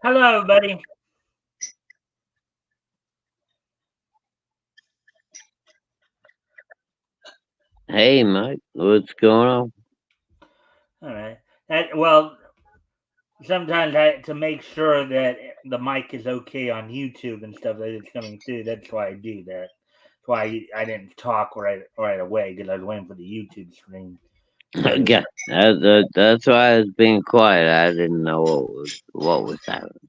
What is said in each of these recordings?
Hello, everybody. Hey, Mike, what's going on? All right. Well, sometimes to make sure that the mic is okay on YouTube and stuff that it's coming through. That's why I do that. That's why I didn't talk right away because I was waiting for the YouTube screen. Yeah, that's why I was being quiet. I didn't know what was happening.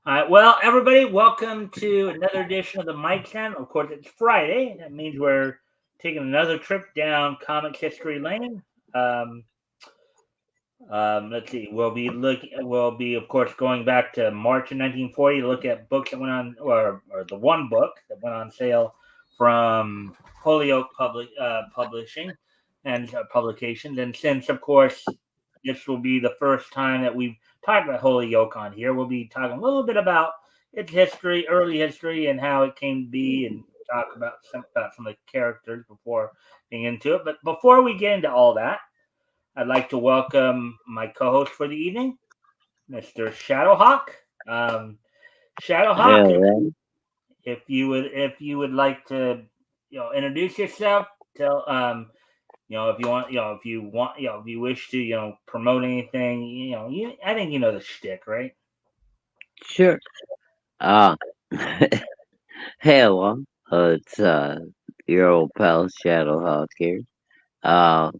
All right. Well, everybody, welcome to another edition of the Mikestand. Of course, it's Friday. That means we're taking another trip down comic history lane. Um, let's see. We'll be, of course, going back to March of 1940 to look at books that went on, or the one book that went on sale from Holyoke Publishing and publications. And since, of course, this will be the first time that we've talked about Holyoke on here, we'll be talking a little bit about its history, early history, and how it came to be, and talk about some of the characters before getting into it. But before we get into all that, I'd like to welcome my co-host for the evening, Mr. Shadowhawk. Um, Shadowhawk, Yeah, if you would like to, introduce yourself, tell if you want, if you wish to, promote anything, I think you know the shtick, right? sure. Uh, Hello. It's your old pal Shadowhawk here. Uh,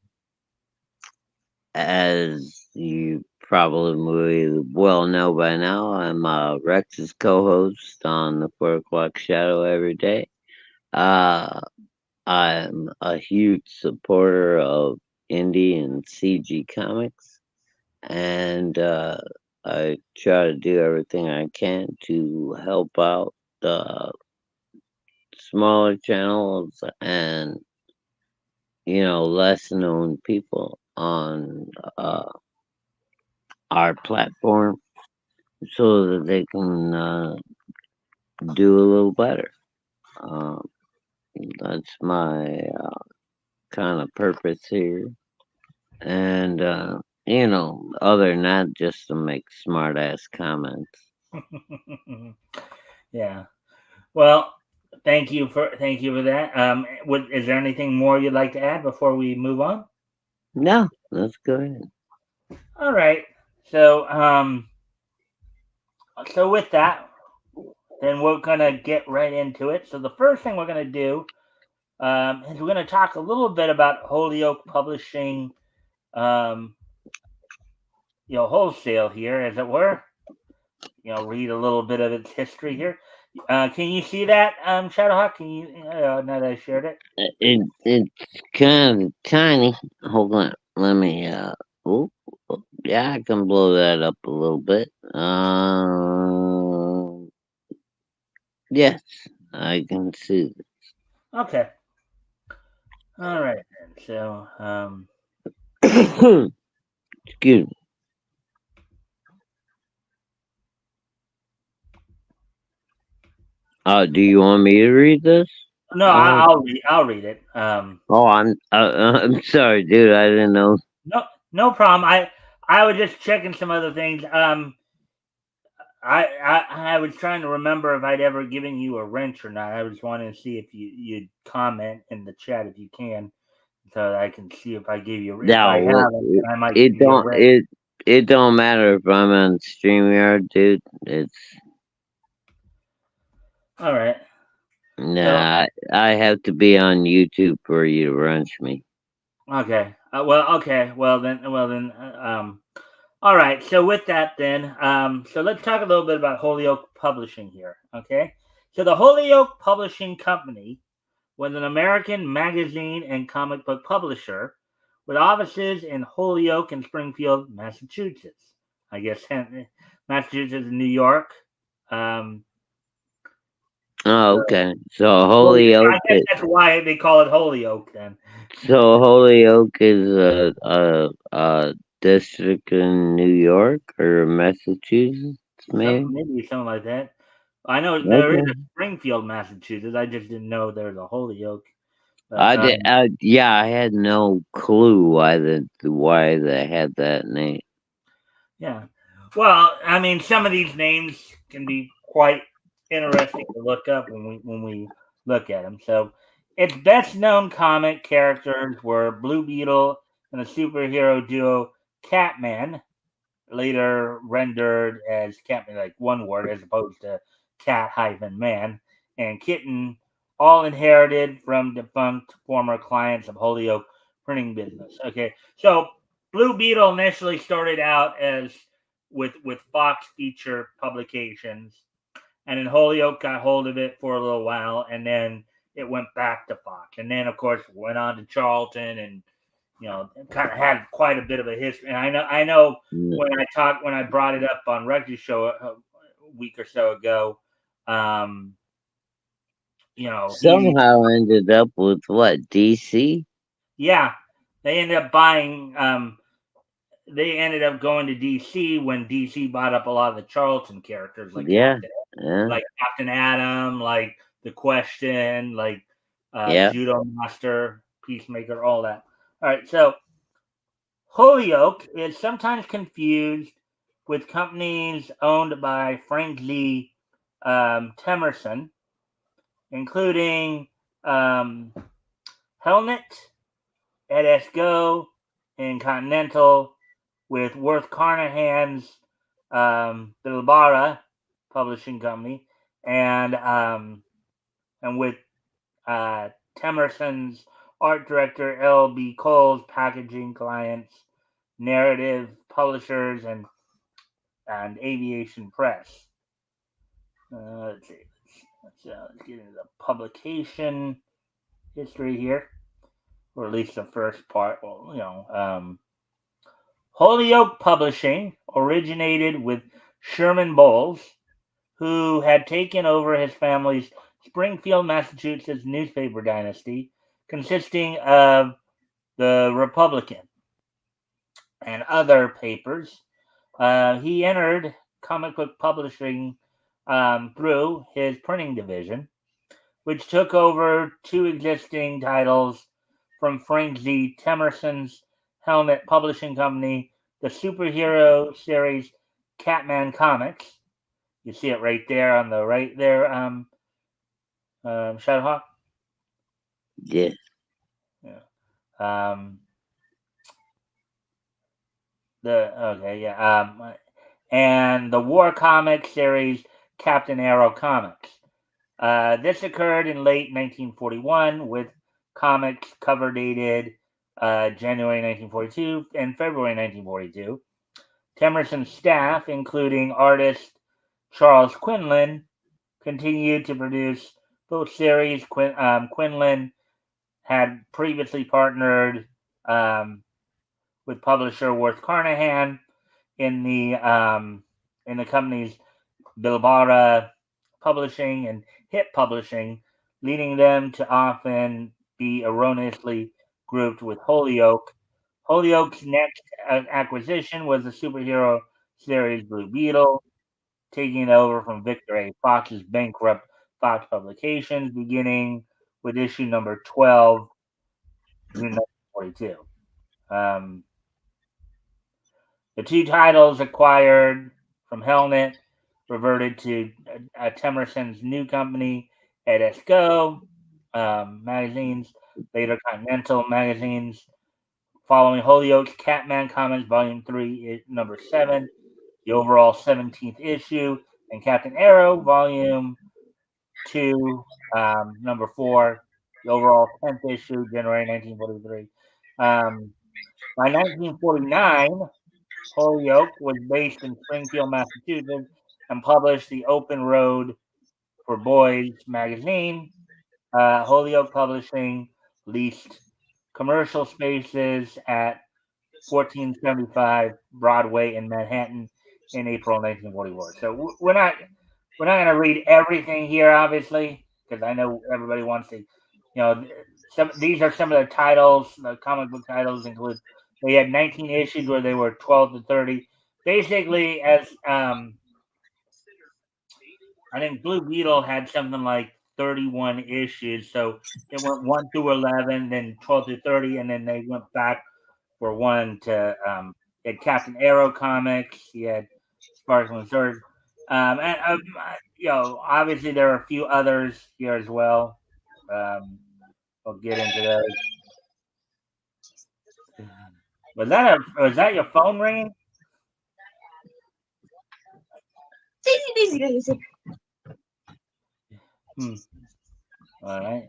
as you probably well know by now, I'm Rex's co-host on the 4 o'clock Shadow every day. Uh, I'm a huge supporter of indie and CG comics, and I try to do everything I can to help out the smaller channels and less known people on our platform so that they can do a little better. Um, that's my kind of purpose here. And, other than that, just to make smart ass comments. Yeah. Well, thank you for that. Is there anything more you'd like to add before we move on? No, let's go ahead. All right. So, so with that, then we're gonna get right into it. So the first thing we're gonna do is we're gonna talk a little bit about Holyoke Publishing, um, wholesale here, as it were. Read a little bit of its history here. Can you see that, Shadowhawk? Can you? Now that I shared it. It's kind of tiny. Hold on. Let me, oh, yeah, I can blow that up a little bit. Yes, I can see. Okay. All right. Then. So, Excuse me. Do you want me to read this? no, Uh, I'll read it. oh, I'm sorry, dude. I didn't know. No, no problem. I was just checking some other things. I was trying to remember if I'd ever given you a wrench or not. I was wanting to see if you'd comment in the chat if you can, so that I can see if I gave you if I No, haven't, then I might it give you a don't. wrench. It don't matter if I'm on StreamYard, dude. It's All right. So nah. I have to be on YouTube for you to wrench me. okay. Okay. Well then. All right. So with that, then, so let's talk a little bit about Holyoke Publishing here. Okay. So the Holyoke Publishing Company was an American magazine and comic book publisher with offices in Holyoke and Springfield, Massachusetts. I guess Massachusetts and New York. Um, Oh, so, okay. So I Holyoke. guess that's why they call it Holyoke then. So Holyoke is a district in New York or Massachusetts, maybe. Maybe something like that. I know there is a Okay. Springfield, Massachusetts. I just didn't know there was a Holyoke. But I did. Yeah, I had no clue why they had that name. yeah. Well, I mean, some of these names can be quite interesting to look up when we look at them. So, its best known comic characters were Blue Beetle and the superhero duo Catman, later rendered as Catman, like one word as opposed to cat-man, and Kitten, all inherited from defunct former clients of Holyoke printing business. Okay, so Blue Beetle initially started out as with Fox feature publications, and then Holyoke got hold of it for a little while, and then it went back to Fox, and then of course went on to Charlton, and kind of had quite a bit of a history. And I know Mm. when I brought it up on Rugby Show a week or so ago, um, he Somehow ended up with what, DC? yeah, they ended up buying. They ended up going to DC when DC bought up a lot of the Charlton characters, like Yeah, yeah, Captain Adam, like the Question, like yeah. Judo Master, Peacemaker, all that. All right, so Holyoke is sometimes confused with companies owned by Frank Z. Temerson, including um, Helnet, Edesco, and Continental, with Worth Carnahan's Bilbara Publishing Company, and with Temerson's art director L.B. Cole's packaging clients, Narrative Publishers, and Aviation Press. Let's see. Let's get into the publication history here, or at least the first part. Well, Holyoke Publishing originated with Sherman Bowles, who had taken over his family's Springfield, Massachusetts newspaper dynasty, consisting of the Republican and other papers. He entered comic book publishing through his printing division, which took over two existing titles from Frank Z. Temerson's Helmet Publishing Company, the superhero series Catman Comics. You see it right there on the right there, Shadowhawk. Yes. Yeah. Um, and the War Comics series Captain Arrow Comics. This occurred in late 1941 with comics cover dated January 1942 and February 1942. Temerson's staff, including artist Charles Quinlan, continued to produce both series. Quinlan had previously partnered um, with publisher Worth Carnahan in the company's Bilbara Publishing and Hit Publishing, leading them to often be erroneously grouped with Holyoke. Holyoke's next acquisition was the superhero series Blue Beetle, taking it over from Victor A. Fox's bankrupt Fox Publications, beginning with issue number 12, June 1942. Um, the two titles acquired from Helnet reverted to Temerson's new company, Edesco magazines, later Continental magazines. Following Holyoke's Catman Comics Volume 3, number 7, the overall 17th issue, and Captain Arrow Volume 2, number 4, the overall 10th issue, January 1943. By 1949, Holyoke was based in Springfield, Massachusetts, and published the Open Road for Boys magazine. Holyoke Publishing leased commercial spaces at 1475 Broadway in Manhattan in April 1944. So we're not going to read everything here, obviously, because I know everybody wants to. These are some of the titles. The comic book titles include. They had 19 issues where they were 12 to 30. Basically, as I think Blue Beetle had something like 31 issues, so it went 1 through 11, then 12 to 30, and then they went back for one to you had Captain Arrow comics, you had Sparkling Swords, and obviously there are a few others here as well. We'll get into those. Was that your phone ringing? All right.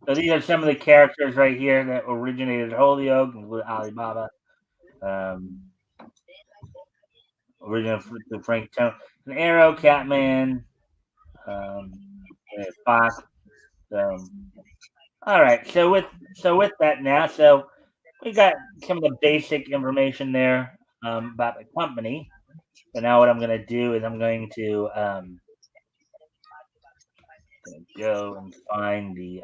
So these are some of the characters right here that originated at Holyoke, including Alibaba. Original to Frank Tone, an Arrow, Catman, Fox. All right. So with that now, so we got some of the basic information there about the company. So now what I'm going to do is I'm going to go and find the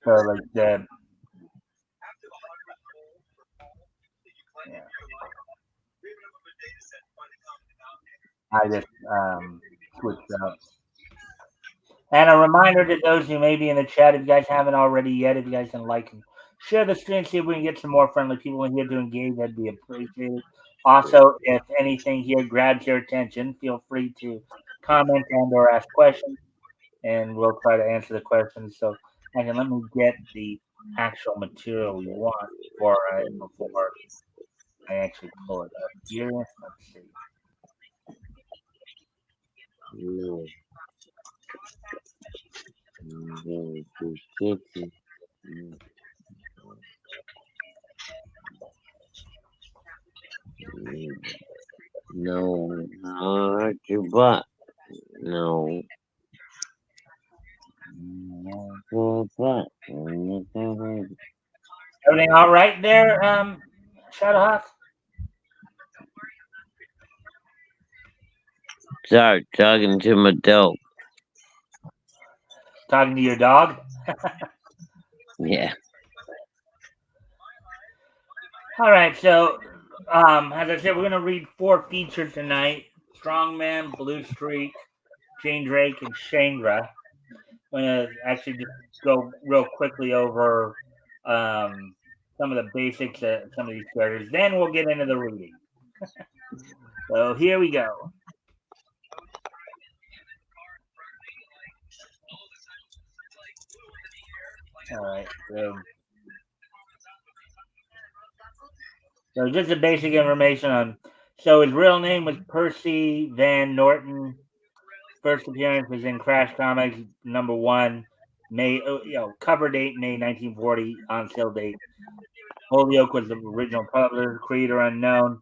so like the I just switched up. And a reminder to those who may be in the chat, if you guys haven't already yet, if you guys can like and share the stream, see if we can get some more friendly people in here to engage, that'd be appreciated. Also, if anything here grabs your attention, feel free to comment and or ask questions, and we'll try to answer the questions. So, let me get the actual material we want before I actually pull it up here. Let's see. No, not your butt. No. Everything all right there, Shadowhawk? Sorry, talking to my dog. Talking to your dog? Yeah. All right, so as I said, we're going to read 4 features tonight. Strongman, Blue Streak, Jane Drake, and Shangra. I'm going to actually just go real quickly over some of the basics of some of these characters. Then we'll get into the reading. So here we go. All right, so just the basic information on. So his real name was Percy Van Norton. First appearance was in Crash Comics #1, May. Cover date May 1940. On sale date. Holyoke was the original publisher, creator unknown,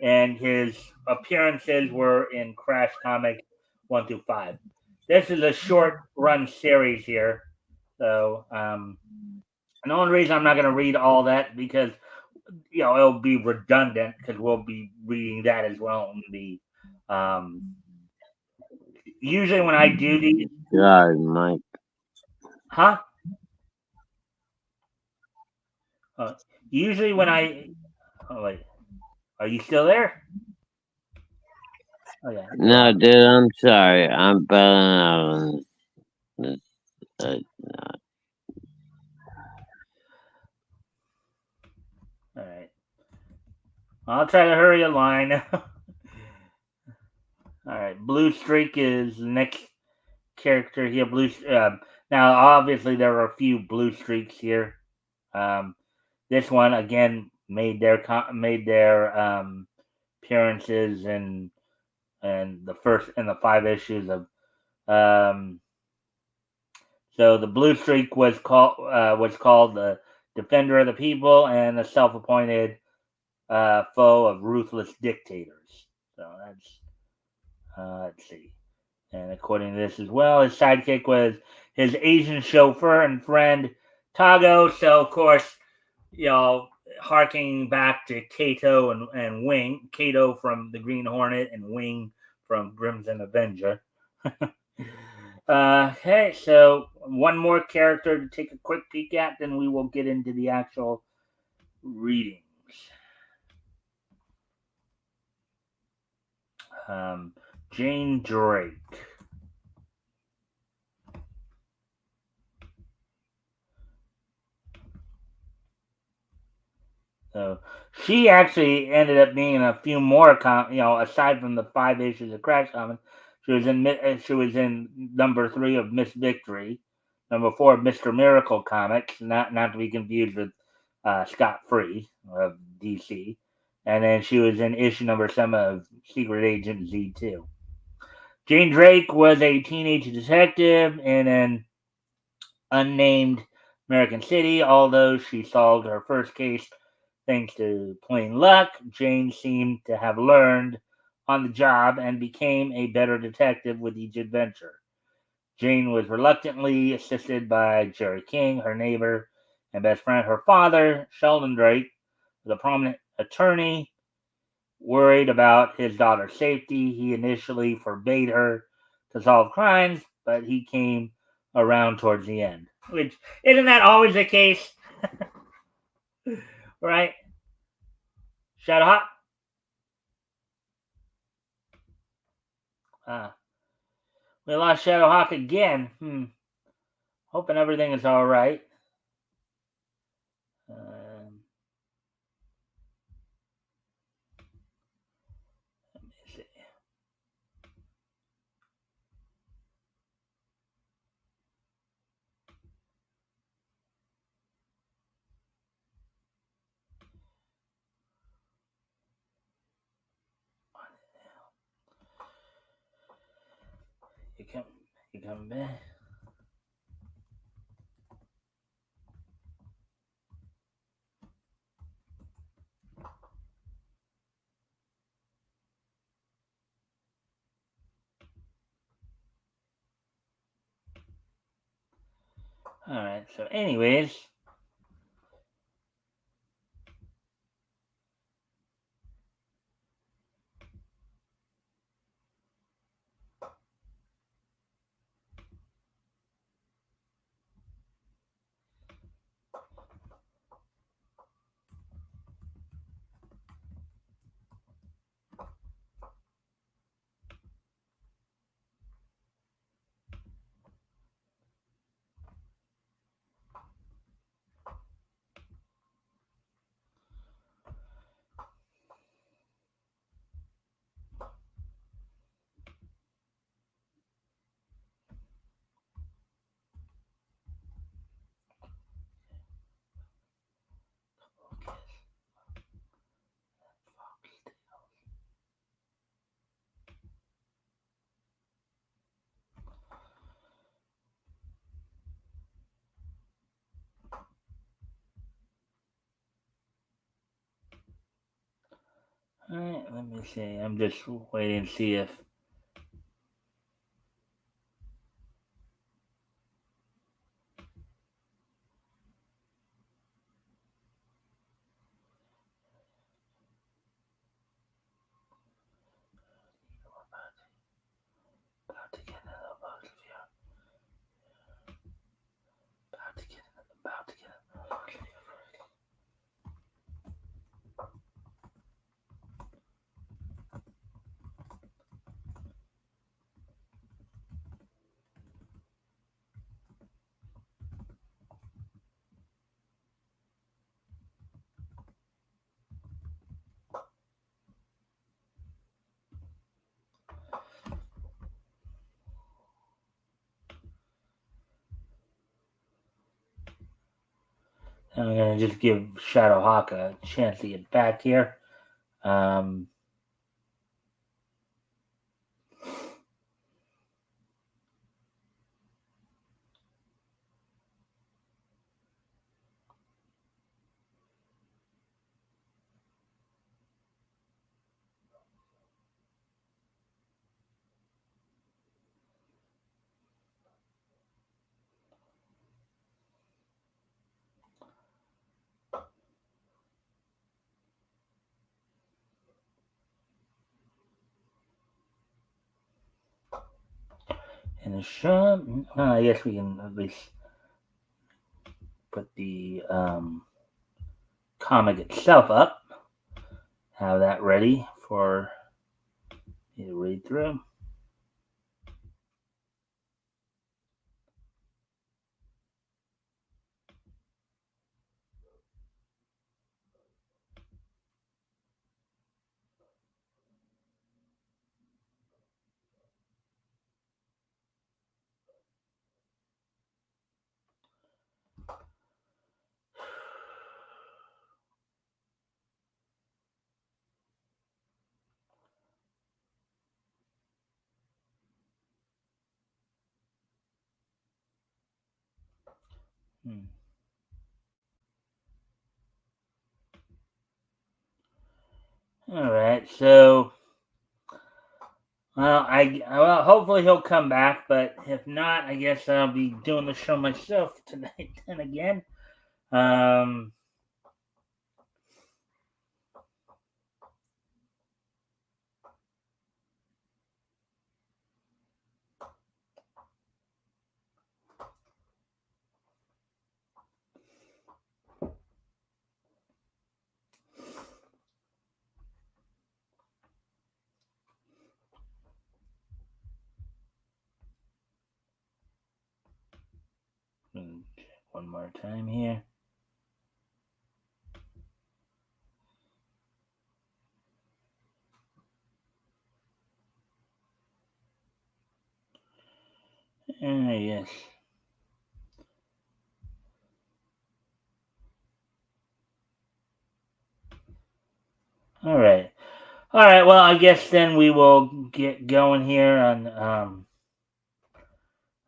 and his appearances were in Crash Comics 1 through 5. This is a short run series here, so and the only reason I'm not going to read all that because it'll be redundant because we'll be reading that as well. Usually when I do these, God, Mike. huh? Usually when I, oh wait, are you still there? Oh yeah. No, dude, I'm sorry. I'm bailing out on this. All right. I'll try to hurry along. All right. Blue Streak is the next character here. Now, obviously, there are a few Blue Streaks here. This one again made their appearances in the first in the 5 issues of. So the Blue Streak was called the Defender of the People, and the self-appointed foe of ruthless dictators. So that's let's see. And according to this as well, his sidekick was his Asian chauffeur and friend Tago. So of course, harking back to Kato and Wing, Kato from the Green Hornet and Wing from Crimson Avenger. Hey, so one more character to take a quick peek at, then we will get into the actual readings. Jane Drake. So she actually ended up being in a few more, aside from the 5 issues of Crash Common. She was in number 3 of Miss Victory, number 4 of Mr. Miracle Comics, not to be confused with Scott Free of DC, and then she was in issue number 7 of Secret Agent Z2. Jane Drake was a teenage detective in an unnamed American city. Although she solved her first case thanks to plain luck, Jane seemed to have learned on the job and became a better detective with each adventure. Jane was reluctantly assisted by Jerry King, her neighbor and best friend. Her father, Sheldon Drake, was a prominent attorney. Worried about his daughter's safety, he initially forbade her to solve crimes, but he came around towards the end. Which, isn't that always the case? Right? Shadowhawk? We lost Shadowhawk again. Hoping everything is all right. Let me see. You coming back? All right. So, anyways, all right. Let me see. I'm just waiting to see if. About to get it. About to get it. About to get it. I'm gonna just give Shadowhawk a chance to get back here. Um, in the shop. I guess we can at least put the comic itself up. Have that ready for you to read through. All right, so well, hopefully he'll come back, but if not, I guess I'll be doing the show myself tonight. Then again, um, one more time here. Yes. All right. All right. Well, I guess then we will get going here on.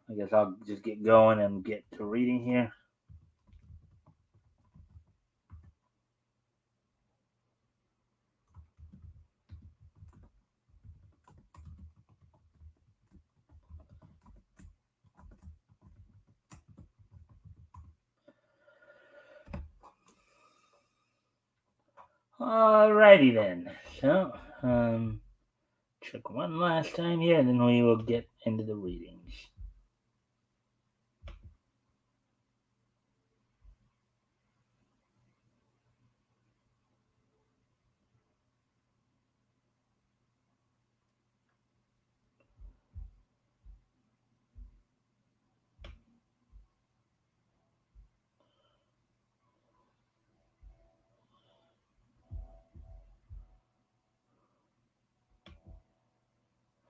I guess I'll just get going and get to reading here. Alrighty then. So, check one last time here, and then we will get into the readings.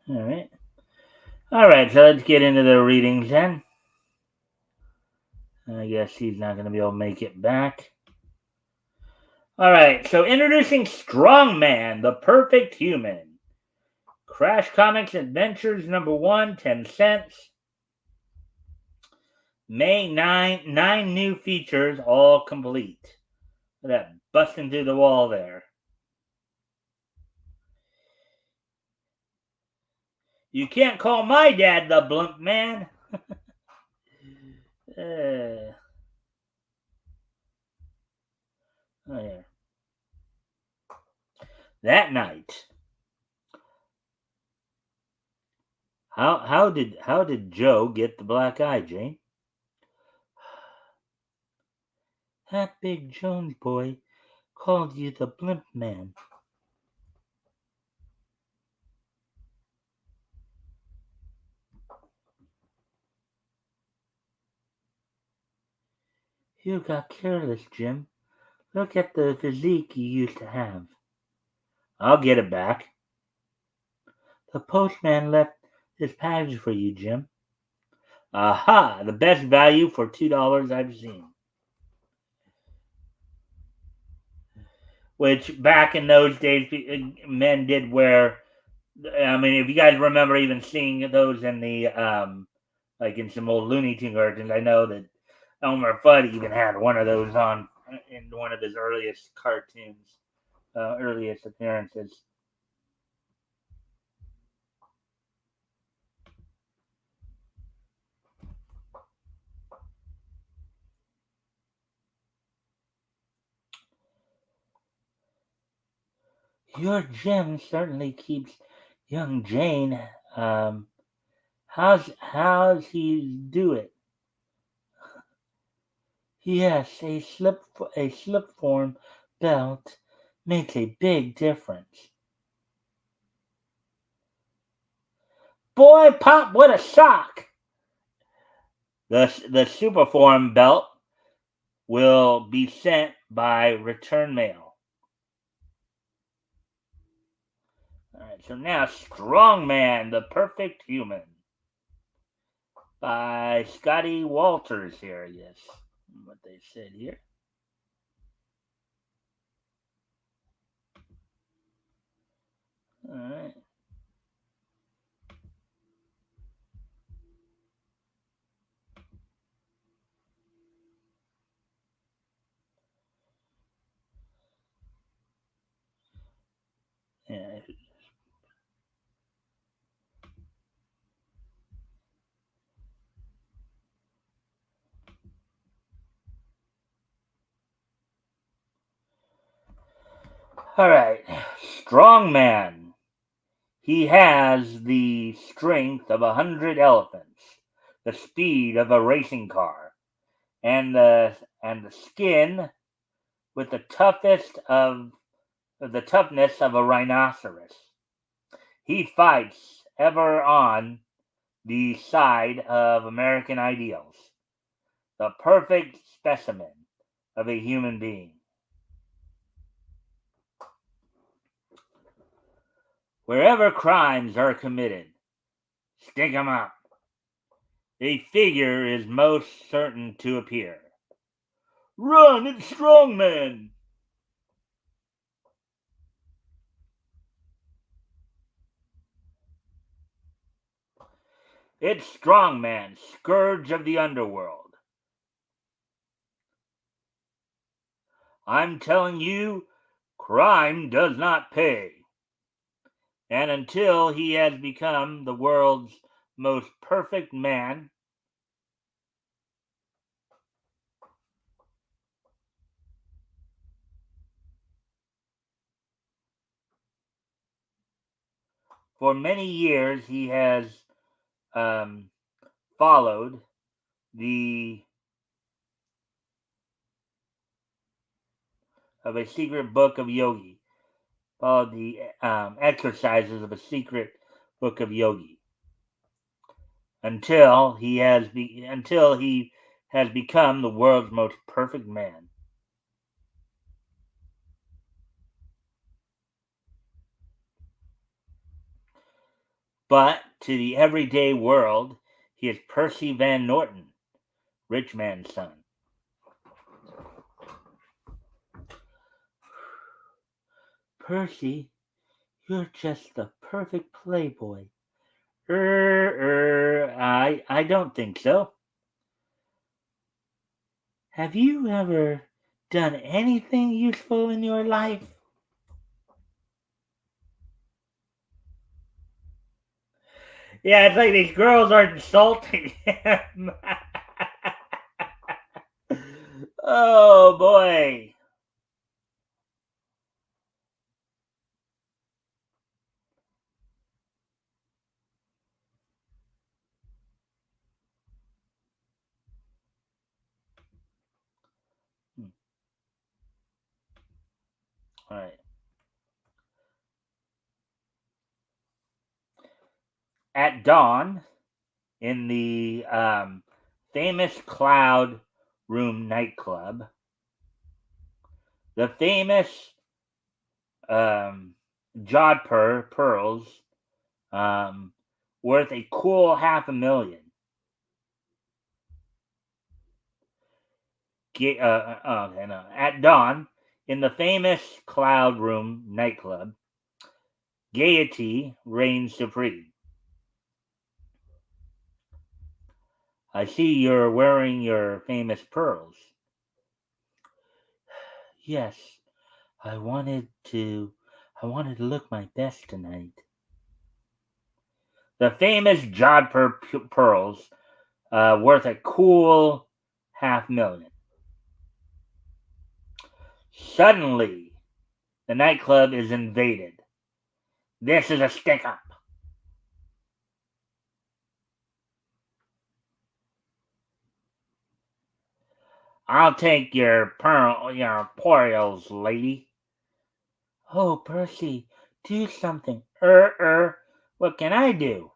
All right. All right. So let's get into the readings then. I guess he's not going to be able to make it back. All right. So introducing Strongman, the Perfect Human. Crash Comics Adventures #1, 10 cents. May 9, 9 new features, all complete. Look at that busting through the wall there. You can't call my dad the blimp man. Oh, yeah. That night, how did Joe get the black eye, Jane? That big Jones boy called you the blimp man. You got careless, Jim. Look at the physique you used to have. I'll get it back. The postman left this package for you, Jim. Aha! The best value for $2 I've seen. Which back in those days, men did wear. I mean, if you guys remember even seeing those in the like in some old Looney Tunes cartoons, I know that Elmer Fudd even had one of those on in one of his earliest cartoons, earliest appearances. Your Jim certainly keeps young Jane How's he do it? Yes, a slip form belt makes a big difference. Boy, Pop, what a shock! The Superform belt will be sent by return mail. All right, so now Strongman, the Perfect Human, by Scotty Walters here. Yes, what they said here. All right. Yeah. All right. Strongman. He has the strength of 100 elephants, the speed of a racing car, and the skin with the toughness of a rhinoceros. He fights ever on the side of American ideals, the perfect specimen of a human being. Wherever crimes are committed, stick 'em up. A figure is most certain to appear. Run, it's Strongman! It's Strongman, scourge of the underworld. I'm telling you, crime does not pay. And until he has become the world's most perfect man, for many years he has um, followed the of a secret book of yogi, followed the exercises of a secret book of yogi until he has become the world's most perfect man. But to the everyday world, he is Percy Van Norton, rich man's son. Percy, you're just the perfect playboy. I don't think so. Have you ever done anything useful in your life? Yeah, it's like these girls are insulting him. Oh boy. All right. At dawn, in the famous Cloud Room nightclub, the famous Jodhpur pearls, um, worth a cool $500,000. Okay, no. At dawn, in the famous Cloud Room nightclub, gaiety reigns supreme. I see you're wearing your famous pearls. Yes, I wanted to. I wanted to look my best tonight. The famous Jodhpur pearls, worth a cool $500,000. Suddenly, the nightclub is invaded. This is a stick up. I'll take your pearls, lady. Oh, Percy, do something. What can I do?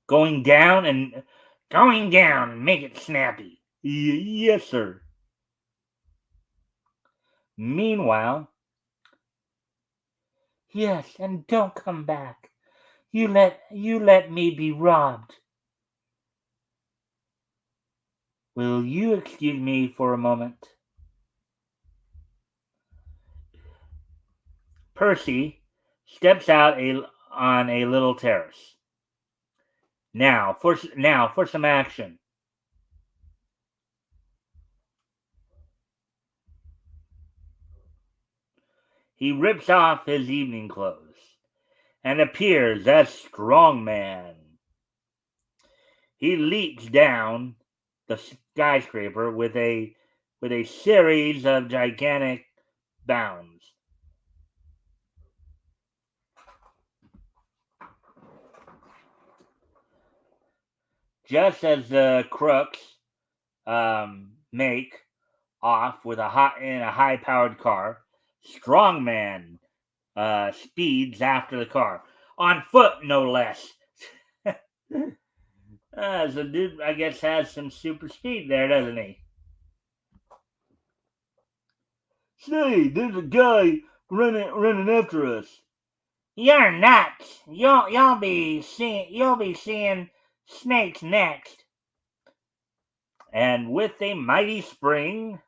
Going down and make it snappy. Yes, sir. Meanwhile, yes, and don't come back. You let me be robbed. Will you excuse me for a moment? Percy steps out on a little terrace. Now for some action. He rips off his evening clothes and appears as strong man. He leaps down the skyscraper with a series of gigantic bounds. Just as the crooks make off with in a high-powered car, Strongman speeds after the car on foot, no less. So dude, I guess, has some super speed there, doesn't he? Say, there's a guy running after us. You're nuts. You'll be seeing snakes next. And with a mighty spring,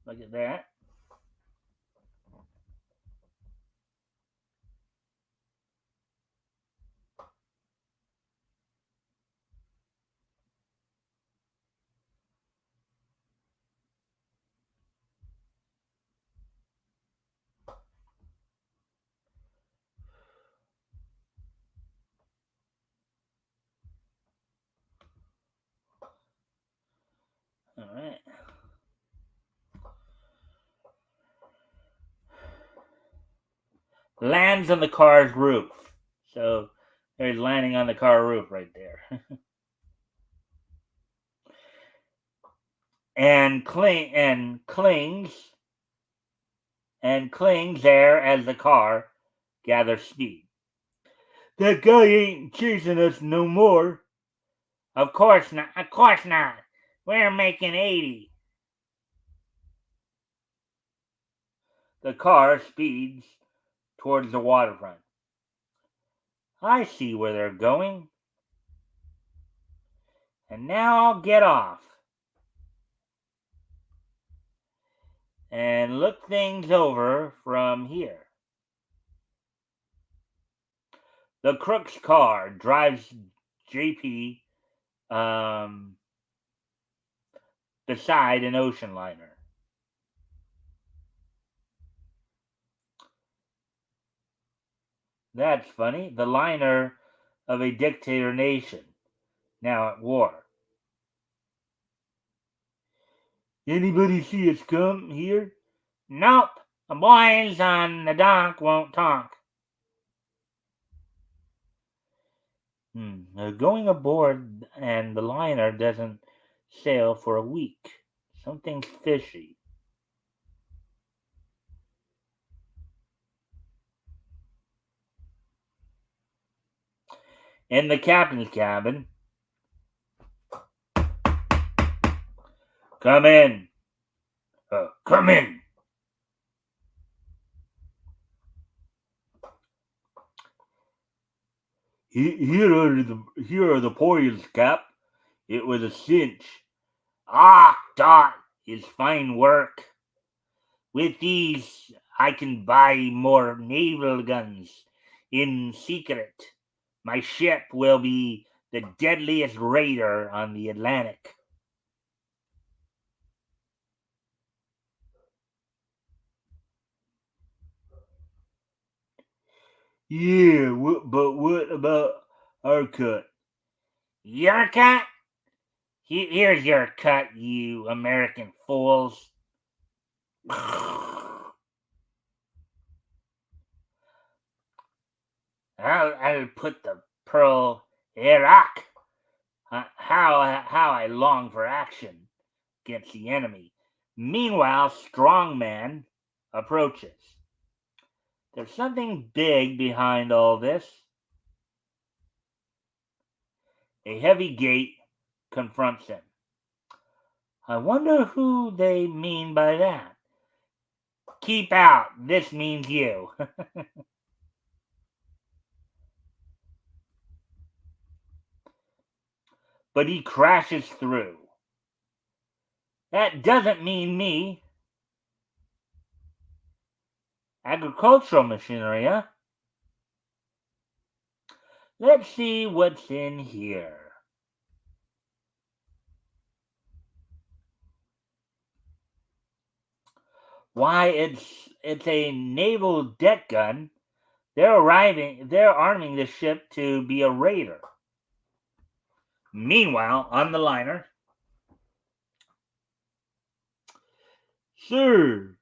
look at that. All right. Lands on the car's roof. So there's landing on the car roof right there. and clings there as the car gathers speed. That guy ain't chasing us no more. Of course not. Of course not. We're making 80. The car speeds towards the waterfront. I see where they're going. And now I'll get off and look things over from here. The crook's car drives JP beside an ocean liner. That's funny. The liner of a dictator nation, now at war. Anybody see us come here? Nope. The boys on the dock won't talk. They're going aboard and the liner doesn't sail for a week. Something's fishy. In the captain's cabin. Come in. Come in. Here are the poils, Cap. It was a cinch. Ah, Dot is fine work. With these, I can buy more naval guns in secret. My ship will be the deadliest raider on the Atlantic. Yeah, but what about our cut? Your cut? Here's your cut, you American fools. I'll put the pearl Iraq. How I long for action against the enemy. Meanwhile, Strongman approaches. There's something big behind all this. A heavy gate confronts him. I wonder who they mean by that. Keep out. This means you. But he crashes through. That doesn't mean me. Agricultural machinery, huh? Let's see what's in here. Why, it's a naval deck gun. They're arming the ship to be a raider. Meanwhile, on the liner, Sir,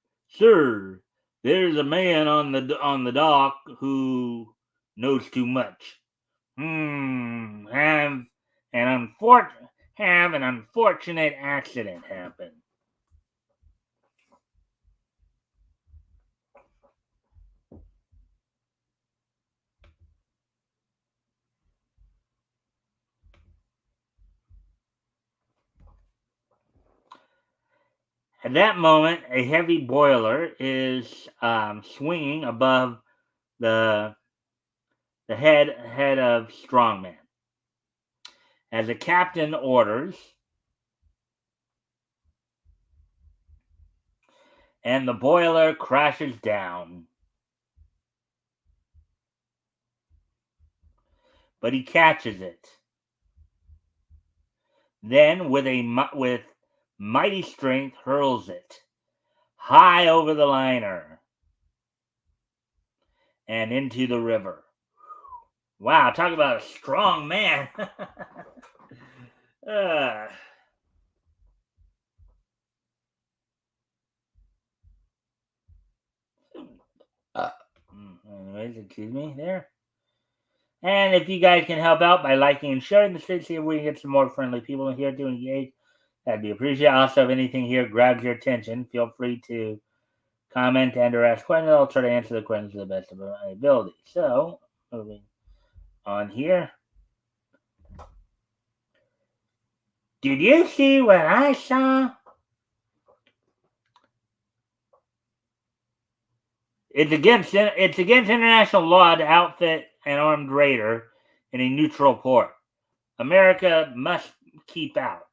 there's a man on the dock who knows too much. Have an unfortunate accident happen. At that moment, a heavy boiler is swinging above the head of Strongman. As the captain orders, and the boiler crashes down. But he catches it. Then, with mighty strength, hurls it high over the liner and into the river. Wow, talk about a strong man. Anyways, excuse me there. And if you guys can help out by liking and sharing the stream, see if we can get some more friendly people in here to engage, that'd be appreciated. Also, if anything here grabs your attention, feel free to comment and or ask questions. I'll try to answer the questions to the best of my ability. So, moving on here. Did you see what I saw? It's against international law to outfit an armed raider in a neutral port. America must keep out.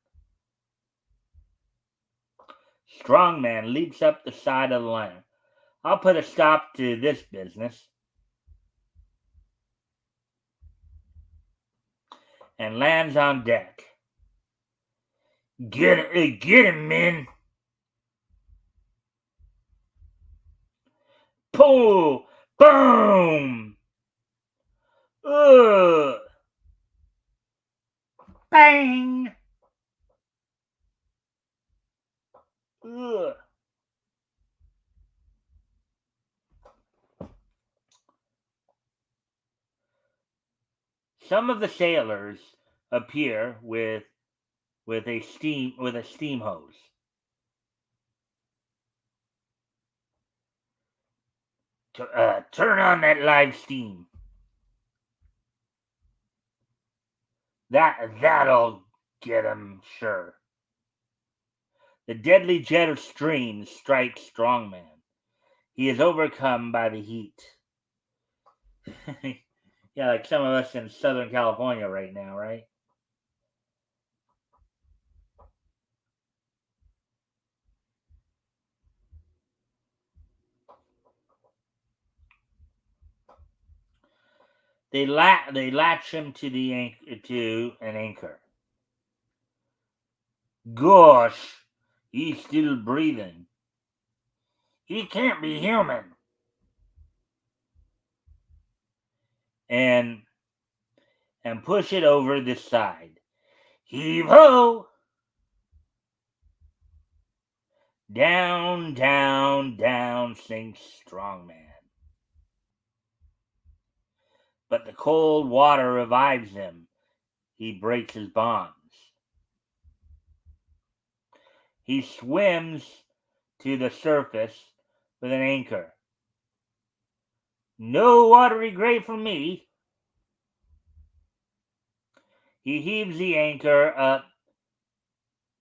Strongman leaps up the side of the liner. I'll put a stop to this business. And lands on deck. Get him, men. Pull! Boom! Ugh! Bang! Ugh! Some of the sailors appear with a steam hose. Turn on that live steam. That'll get him, sure. The deadly jet of steam strikes Strongman. He is overcome by the heat. Yeah, like some of us in Southern California right now, right? They latch him to an anchor. Gosh, he's still breathing. He can't be human. And push it over the side. Heave ho! Down, down, down sinks Strongman. but the cold water revives him. He breaks his bonds. He swims to the surface with an anchor. No watery grave for me. He heaves the anchor up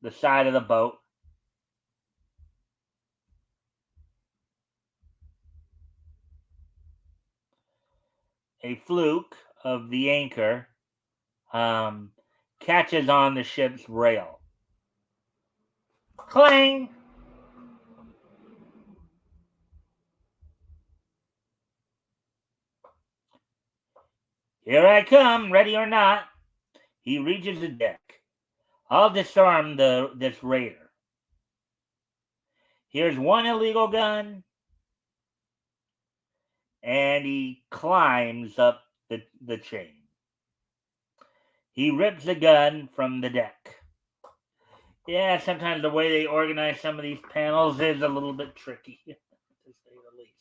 the side of the boat. A fluke of the anchor catches on the ship's rail. Clang! Here I come, ready or not. He reaches the deck. I'll disarm this raider. Here's one illegal gun. And he climbs up the chain. He rips the gun from the deck. Yeah, sometimes the way they organize some of these panels is a little bit tricky, to say the least.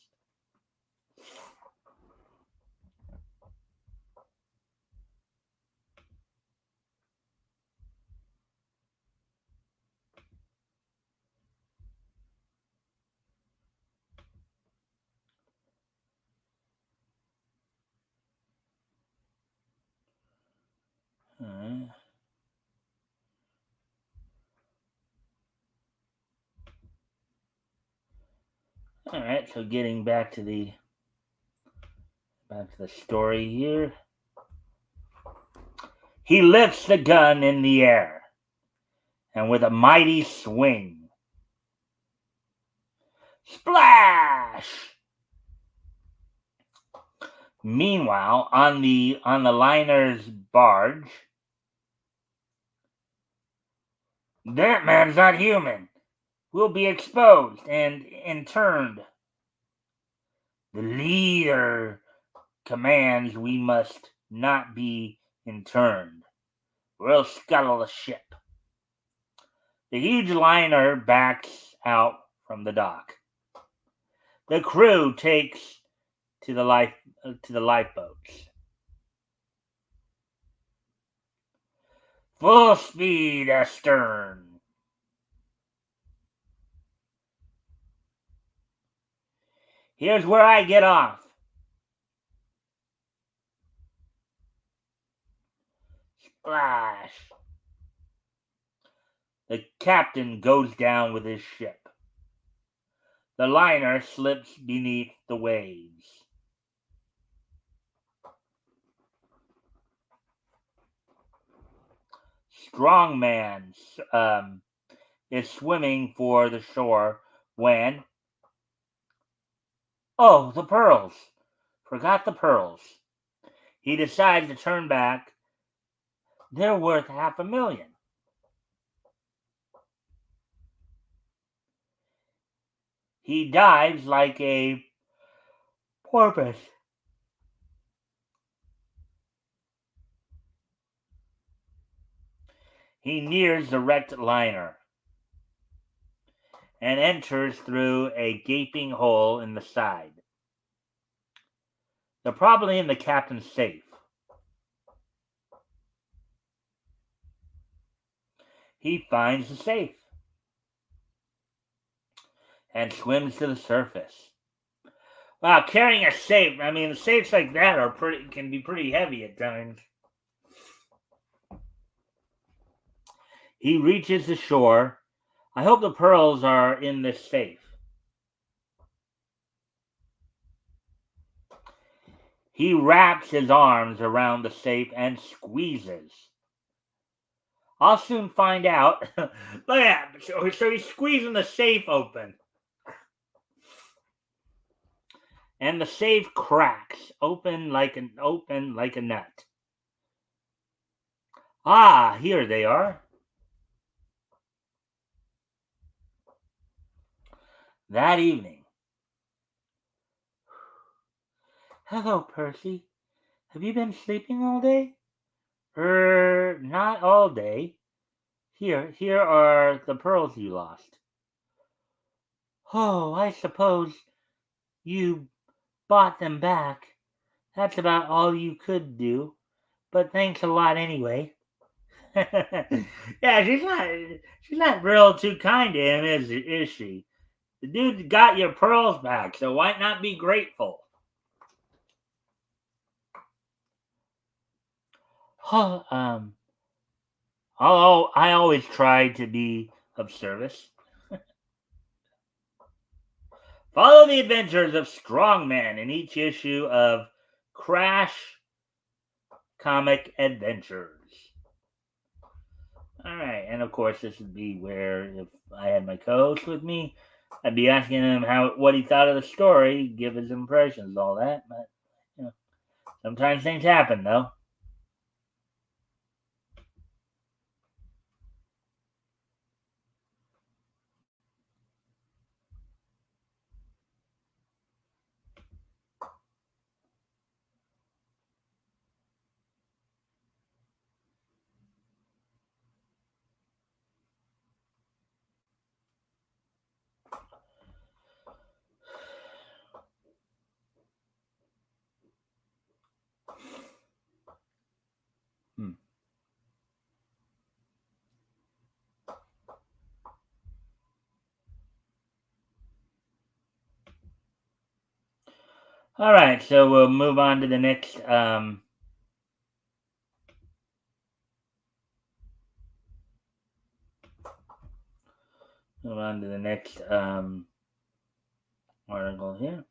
All right, so getting back to the story here. He lifts the gun in the air, and with a mighty swing, splash! Meanwhile, on the liner's barge, that man's not human. We'll be exposed and interned. The leader commands we must not be interned. We'll scuttle the ship. The huge liner backs out from the dock. The crew takes to the lifeboats. Full speed astern. Here's where I get off. Splash. The captain goes down with his ship. The liner slips beneath the waves. Strongman is swimming for the shore when... Oh, the pearls. Forgot the pearls. He decides to turn back. They're worth $500,000. He dives like a porpoise. He nears the wrecked liner and enters through a gaping hole in the side. They're probably in the captain's safe. He finds the safe and swims to the surface. Wow, carrying a safe. I mean, safes like that can be pretty heavy at times. He reaches the shore. I hope the pearls are in this safe. He wraps his arms around the safe and squeezes. I'll soon find out. Look at that. So he's squeezing the safe open. And the safe cracks, open like a nut. Ah, here they are. That evening. Hello, Percy. Have you been sleeping all day? Not all day. Here are the pearls you lost. Oh, I suppose you bought them back. That's about all you could do, but thanks a lot anyway. Yeah, she's not real too kind to him, is she? The dude got your pearls back, so why not be grateful? Oh, I always try to be of service. Follow the adventures of strongmen in each issue of Crash Comic Adventures. All right, and of course, this would be where if I had my co-host with me, I'd be asking him what he thought of the story, give his impressions, all that. But you know, sometimes things happen, though. Hmm. All right, so we'll move on to the next. Move on to the next article here.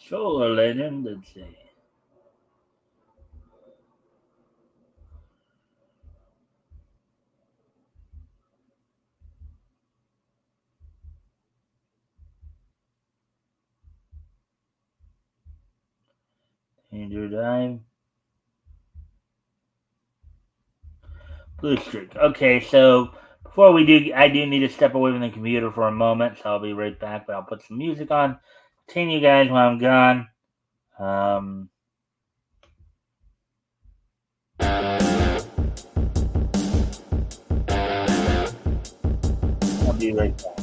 Solar Legend, let's see. Danger Dive. Blue Streak. Okay, so before we do, I do need to step away from the computer for a moment, so I'll be right back, but I'll put some music on. Entertain you guys while I'm gone. I'll be right back.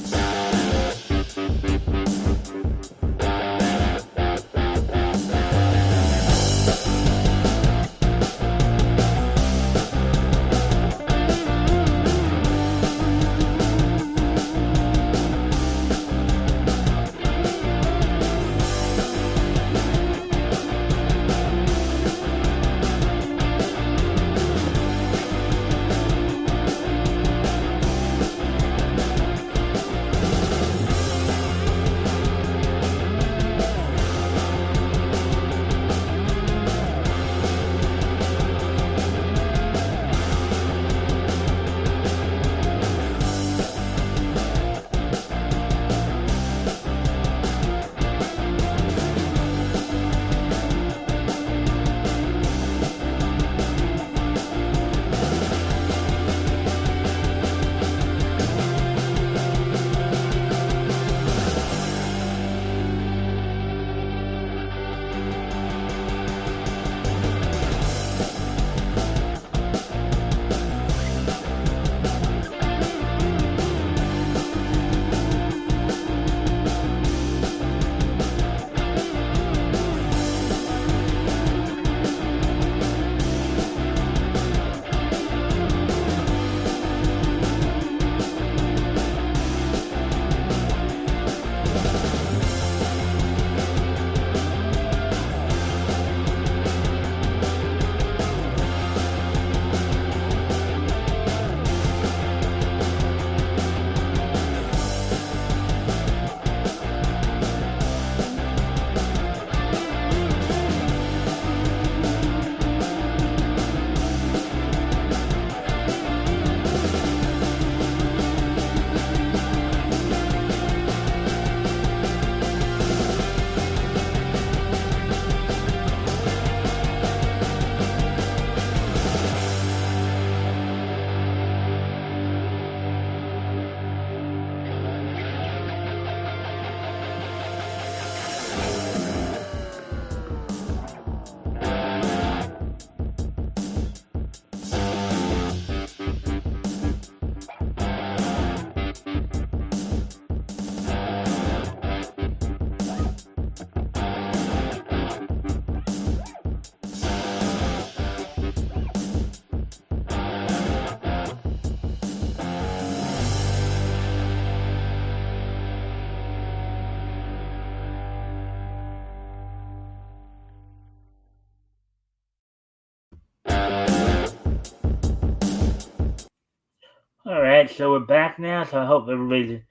All right, so we're back now. So I hope everybody's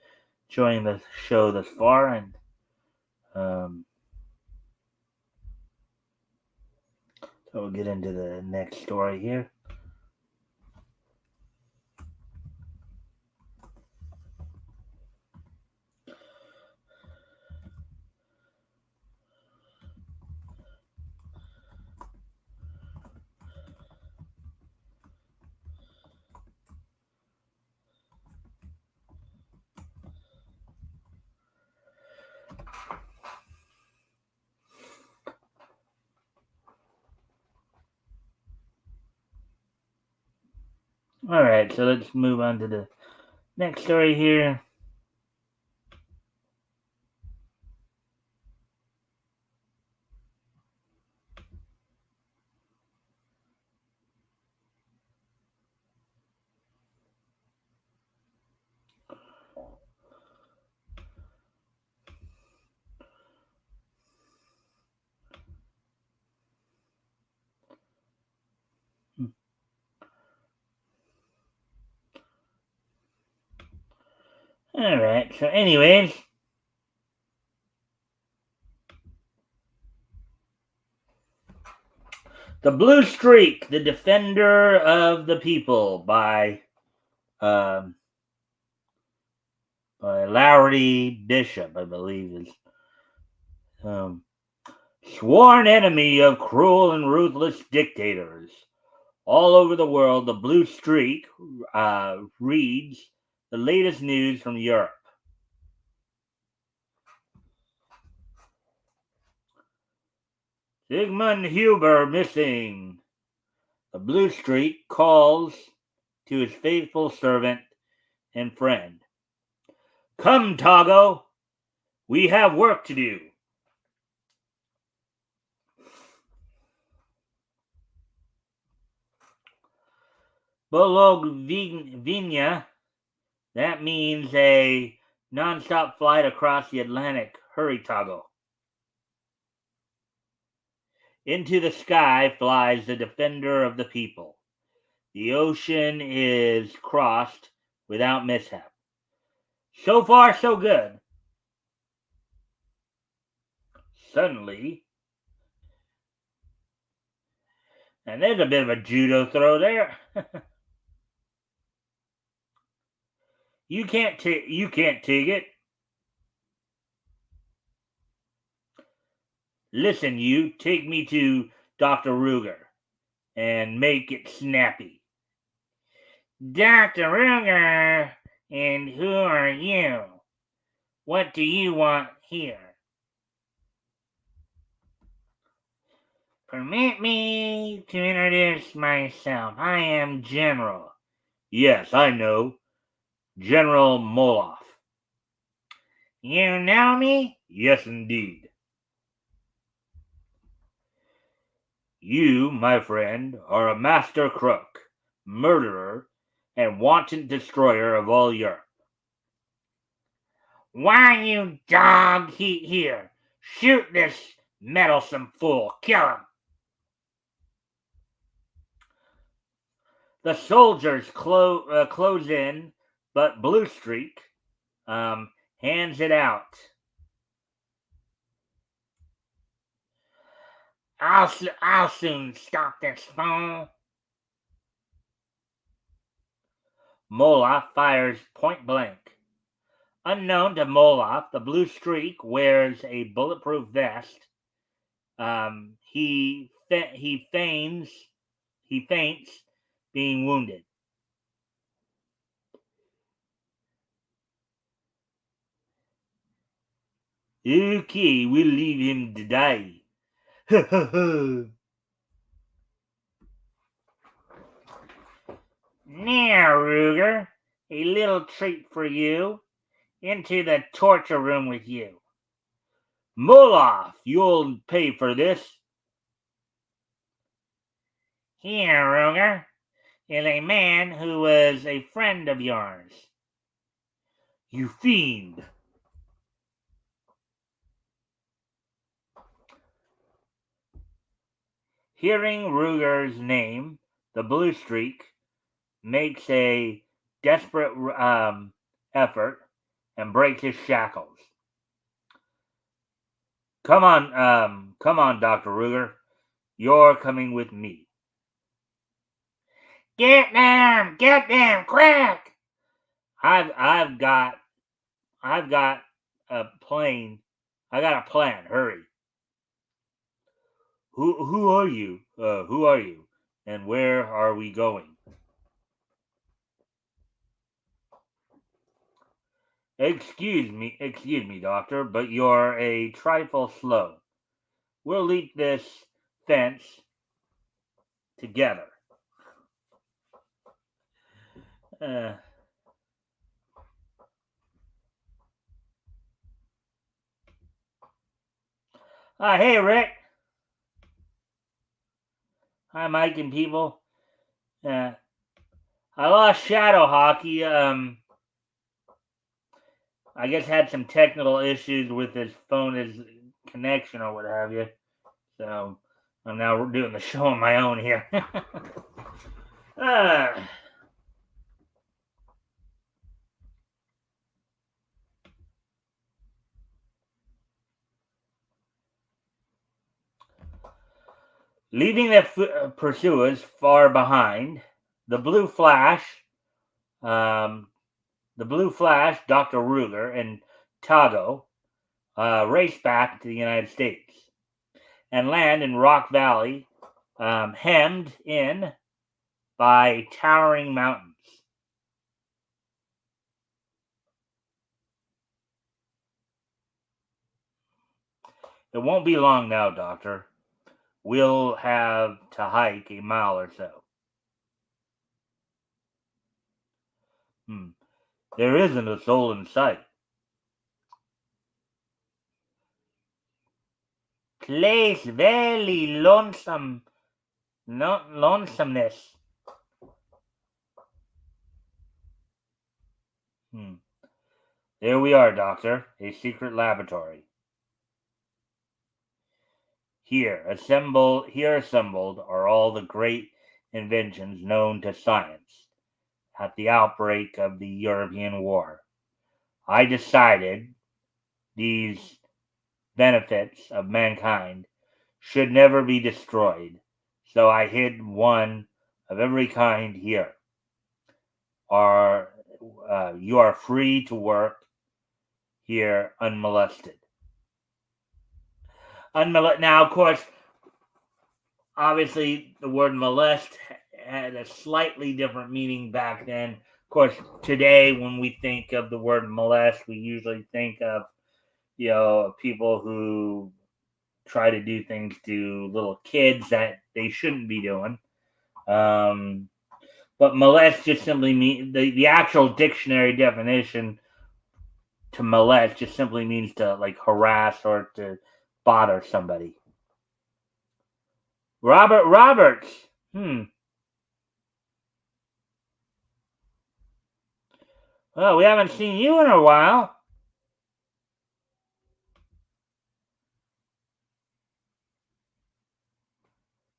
enjoying the show thus far, and so we'll get into the next story here. All right, so let's move on to the next story here. All right, so anyways, The Blue Streak, The Defender of the People um, by Lowry Bishop, I believe is sworn enemy of cruel and ruthless dictators. All over the world, The Blue Streak reads the latest news from Europe. Sigmund Huber missing. The Blue Streak calls to his faithful servant and friend. Come, Togo, we have work to do. Bologna, that means a non-stop flight across the Atlantic. Hurry, Togo. Into the sky flies the defender of the people. The ocean is crossed without mishap. So far, so good. Suddenly, and there's a bit of a judo throw there. You can't take it. Listen, you take me to Dr. Ruger and make it snappy. Dr. Ruger, and who are you? What do you want here? Permit me to introduce myself. I am General. Yes, I know. General Moloff. You know me? Yes, indeed. You, my friend, are a master crook, murderer, and wanton destroyer of all Europe. Why, you dog, here? Shoot this meddlesome fool. Kill him. The soldiers close in, but Blue Streak hands it out. I'll soon stop this fool. Moloff fires point blank. Unknown to Moloff, the Blue Streak wears a bulletproof vest. He faints being wounded. Okay, we'll leave him to die. Now, Ruger, a little treat for you. Into the torture room with you. Moloff, you'll pay for this. Here, Ruger, is a man who was a friend of yours. You fiend. Hearing Ruger's name, the Blue Streak makes a desperate effort and break his shackles. Come on, Dr. Ruger. You're coming with me. Get them, quick! I've got a plane. I got a plan. Hurry. Who are you? Who are you? And where are we going? Excuse me, doctor, but you're a trifle slow. We'll leap this fence together. Uh, hey, Rick. Hi, Mike and people. I lost Shadow Hockey. I guess had some technical issues with his phone, his connection or what have you. So I'm now doing the show on my own here. Leaving the pursuers far behind, the Blue Flash, Dr. Ruger, and Tago race back to the United States and land in Rock Valley, hemmed in by towering mountains. It won't be long now, Doctor. We'll have to hike a mile or so. There isn't a soul in sight. Place very lonesomeness. There we are, Doctor. A secret laboratory. Here assembled are all the great inventions known to science at the outbreak of the European War. I decided these benefits of mankind should never be destroyed, so I hid one of every kind here. You are free to work here unmolested. Now, of course, obviously, the word molest had a slightly different meaning back then. Of course, today, when we think of the word molest, we usually think of, people who try to do things to little kids that they shouldn't be doing. But molest just simply means the actual dictionary definition to molest just simply means to like harass or to bother somebody. Robert Roberts. Well, we haven't seen you in a while.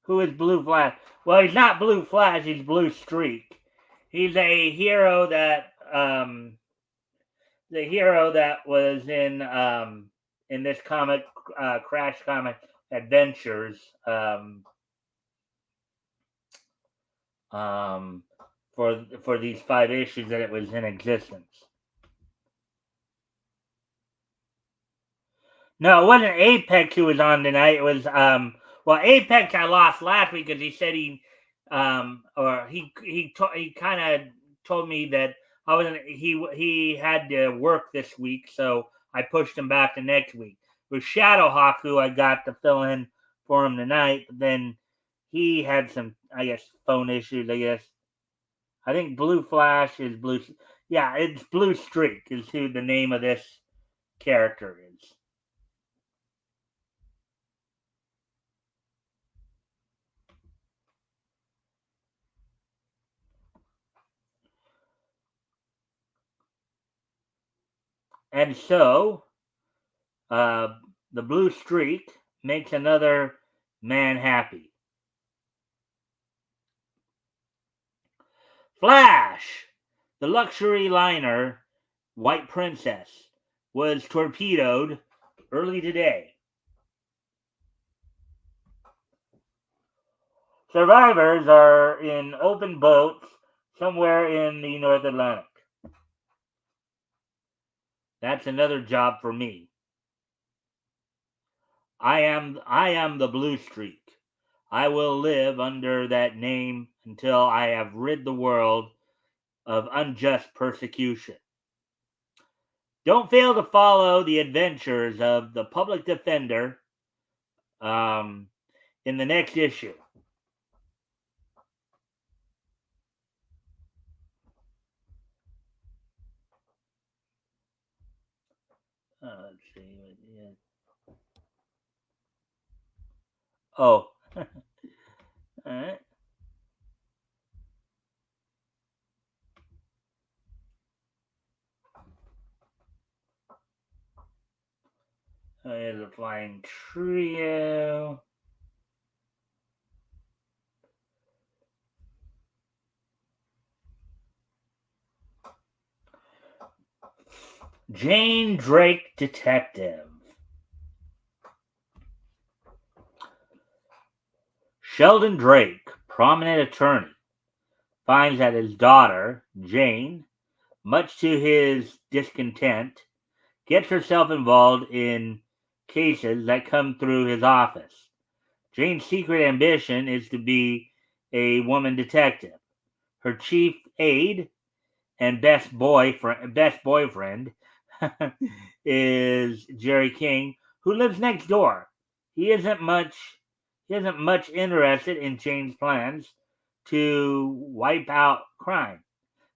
Who is Blue Flash? Well, he's not Blue Flash, he's Blue Streak. He's a hero that was in this comic, Crash Comic Adventures, for these 5 issues that it was in existence. No, it wasn't Apex who was on tonight. It was Apex I lost last week because he said he kind of told me that I wasn't. He had to work this week, so I pushed him back to next week. It was Shadowhawk who I got to fill in for him tonight. But then he had some, I guess, phone issues. I guess I think Blue Flash is Blue. Yeah, it's Blue Streak is who the name of this character is. And so, the Blue Streak makes another man happy. Flash! The luxury liner White Princess was torpedoed early today. Survivors are in open boats somewhere in the North Atlantic. That's another job for me. I am the Blue Streak. I will live under that name until I have rid the world of unjust persecution. Don't fail to follow the adventures of the public defender in the next issue. Let's see. Oh. All right. There's a flying trio. Jane Drake Detective. Sheldon Drake, prominent attorney, finds that his daughter, Jane, much to his discontent, gets herself involved in cases that come through his office. Jane's secret ambition is to be a woman detective. Her chief aide and best boyfriend is Jerry King, who lives next door. He isn't much interested in Jane's plans to wipe out crime.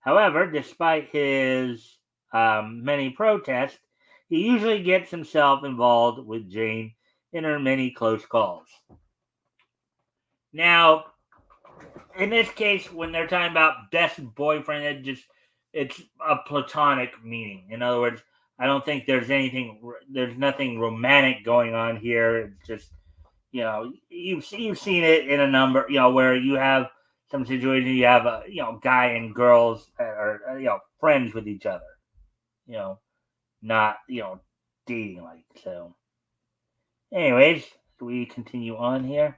However, despite his many protests, he usually gets himself involved with Jane in her many close calls. Now, in this case, when they're talking about best boyfriend, it's a platonic meaning. In other words, I don't think there's nothing romantic going on here. It's just, you've seen it in a number, where you have some situation, you have a, guy and girls that are, friends with each other, not, dating like. So anyways, we continue on here.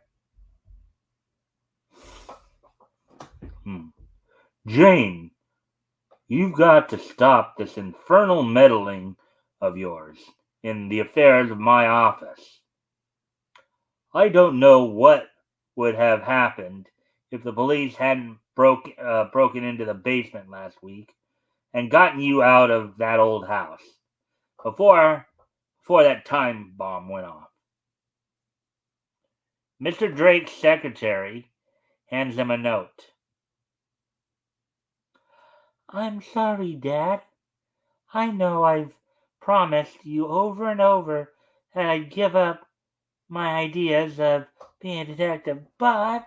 Jane, you've got to stop this infernal meddling of yours in the affairs of my office. I don't know what would have happened if the police hadn't broken into the basement last week and gotten you out of that old house before that time bomb went off. Mr. Drake's secretary hands him a note. I'm sorry, Dad. I know I've promised you over and over that I'd give up my ideas of being a detective, but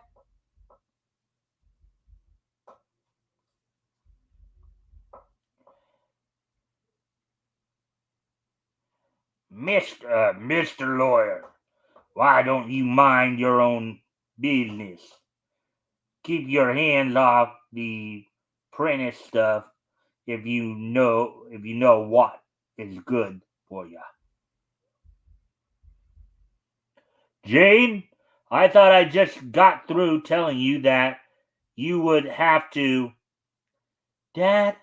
Mr. Lawyer, why don't you mind your own business? Keep your hands off the apprentice stuff if you know what is good for you. Jane, I thought I just got through telling you that you would have to. Dad,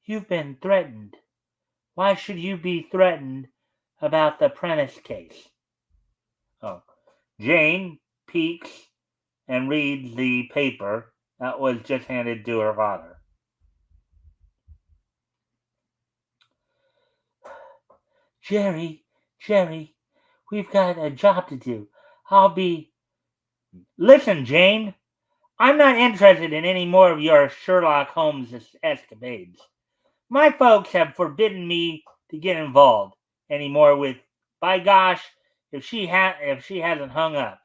you've been threatened. Why should you be threatened about the apprentice case? Oh, Jane peeks and reads the paper that was just handed to her father. Jerry, we've got a job to do. Listen, Jane, I'm not interested in any more of your Sherlock Holmes escapades. My folks have forbidden me to get involved anymore with, by gosh, if she hasn't hung up.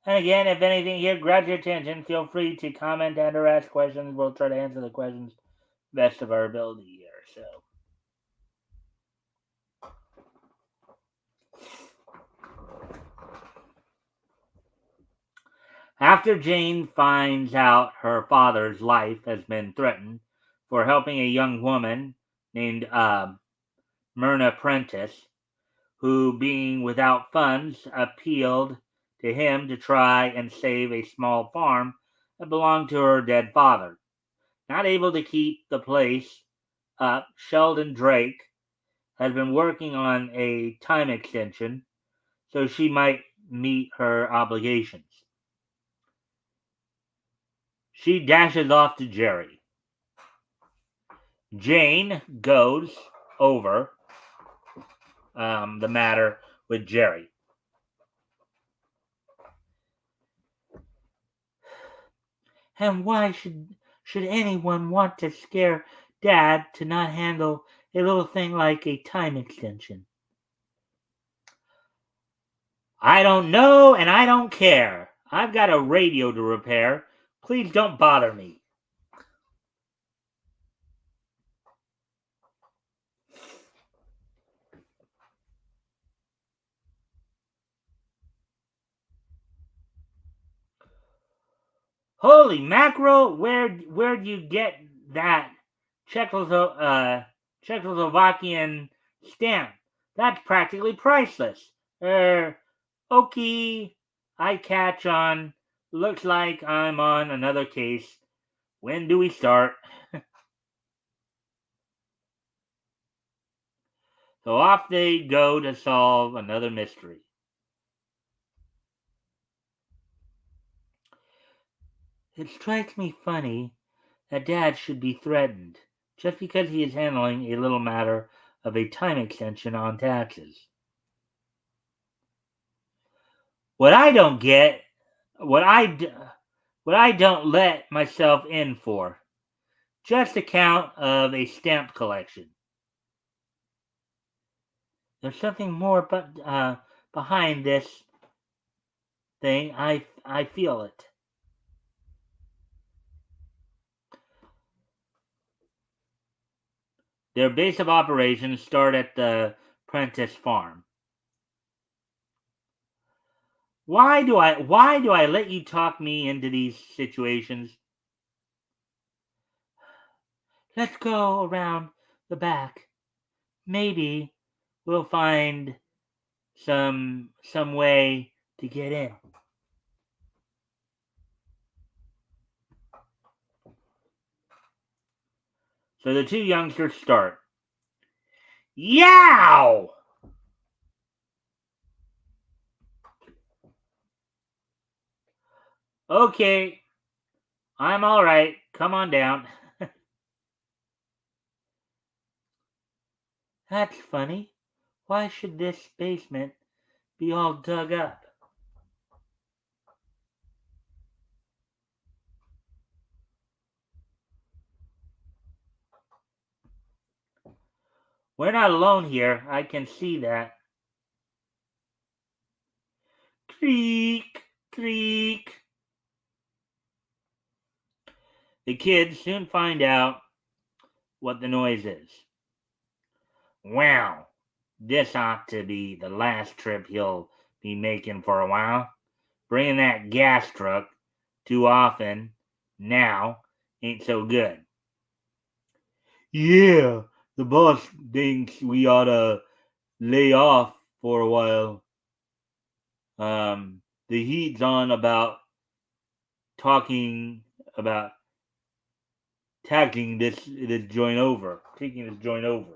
And again, if anything here grabs your attention, feel free to comment and or ask questions. We'll try to answer the questions best of our ability here. So, After Jane finds out her father's life has been threatened for helping a young woman named Myrna Prentice, who, being without funds, appealed to him to try and save a small farm that belonged to her dead father. Not able to keep the place up, Sheldon Drake has been working on a time extension so she might meet her obligations. She dashes off to Jerry. Jane goes over the matter with Jerry. And why should anyone want to scare Dad to not handle a little thing like a time extension? I don't know and I don't care. I've got a radio to repair. Please don't bother me. Holy mackerel! Where'd you get that Czechoslovakian stamp? That's practically priceless. Okay, I catch on. Looks like I'm on another case. When do we start? So off they go to solve another mystery. It strikes me funny that Dad should be threatened just because he is handling a little matter of a time extension on taxes. What I don't get, what I don't let myself in for, just a count of a stamp collection. There's something more behind this thing. I feel it. Their base of operations start at the Prentice farm. Why do I let you talk me into these situations? Let's go around the back. Maybe we'll find some way to get in. So the two youngsters start. Yow! Okay, I'm all right. Come on down. That's funny. Why should this basement be all dug up? We're not alone here. I can see that. Creak, creak. The kids soon find out what the noise is. Well, this ought to be the last trip he'll be making for a while. Bringing that gas truck too often now ain't so good. Yeah, the boss thinks we ought to lay off for a while. The heat's on about talking about taking this joint over, taking this joint over.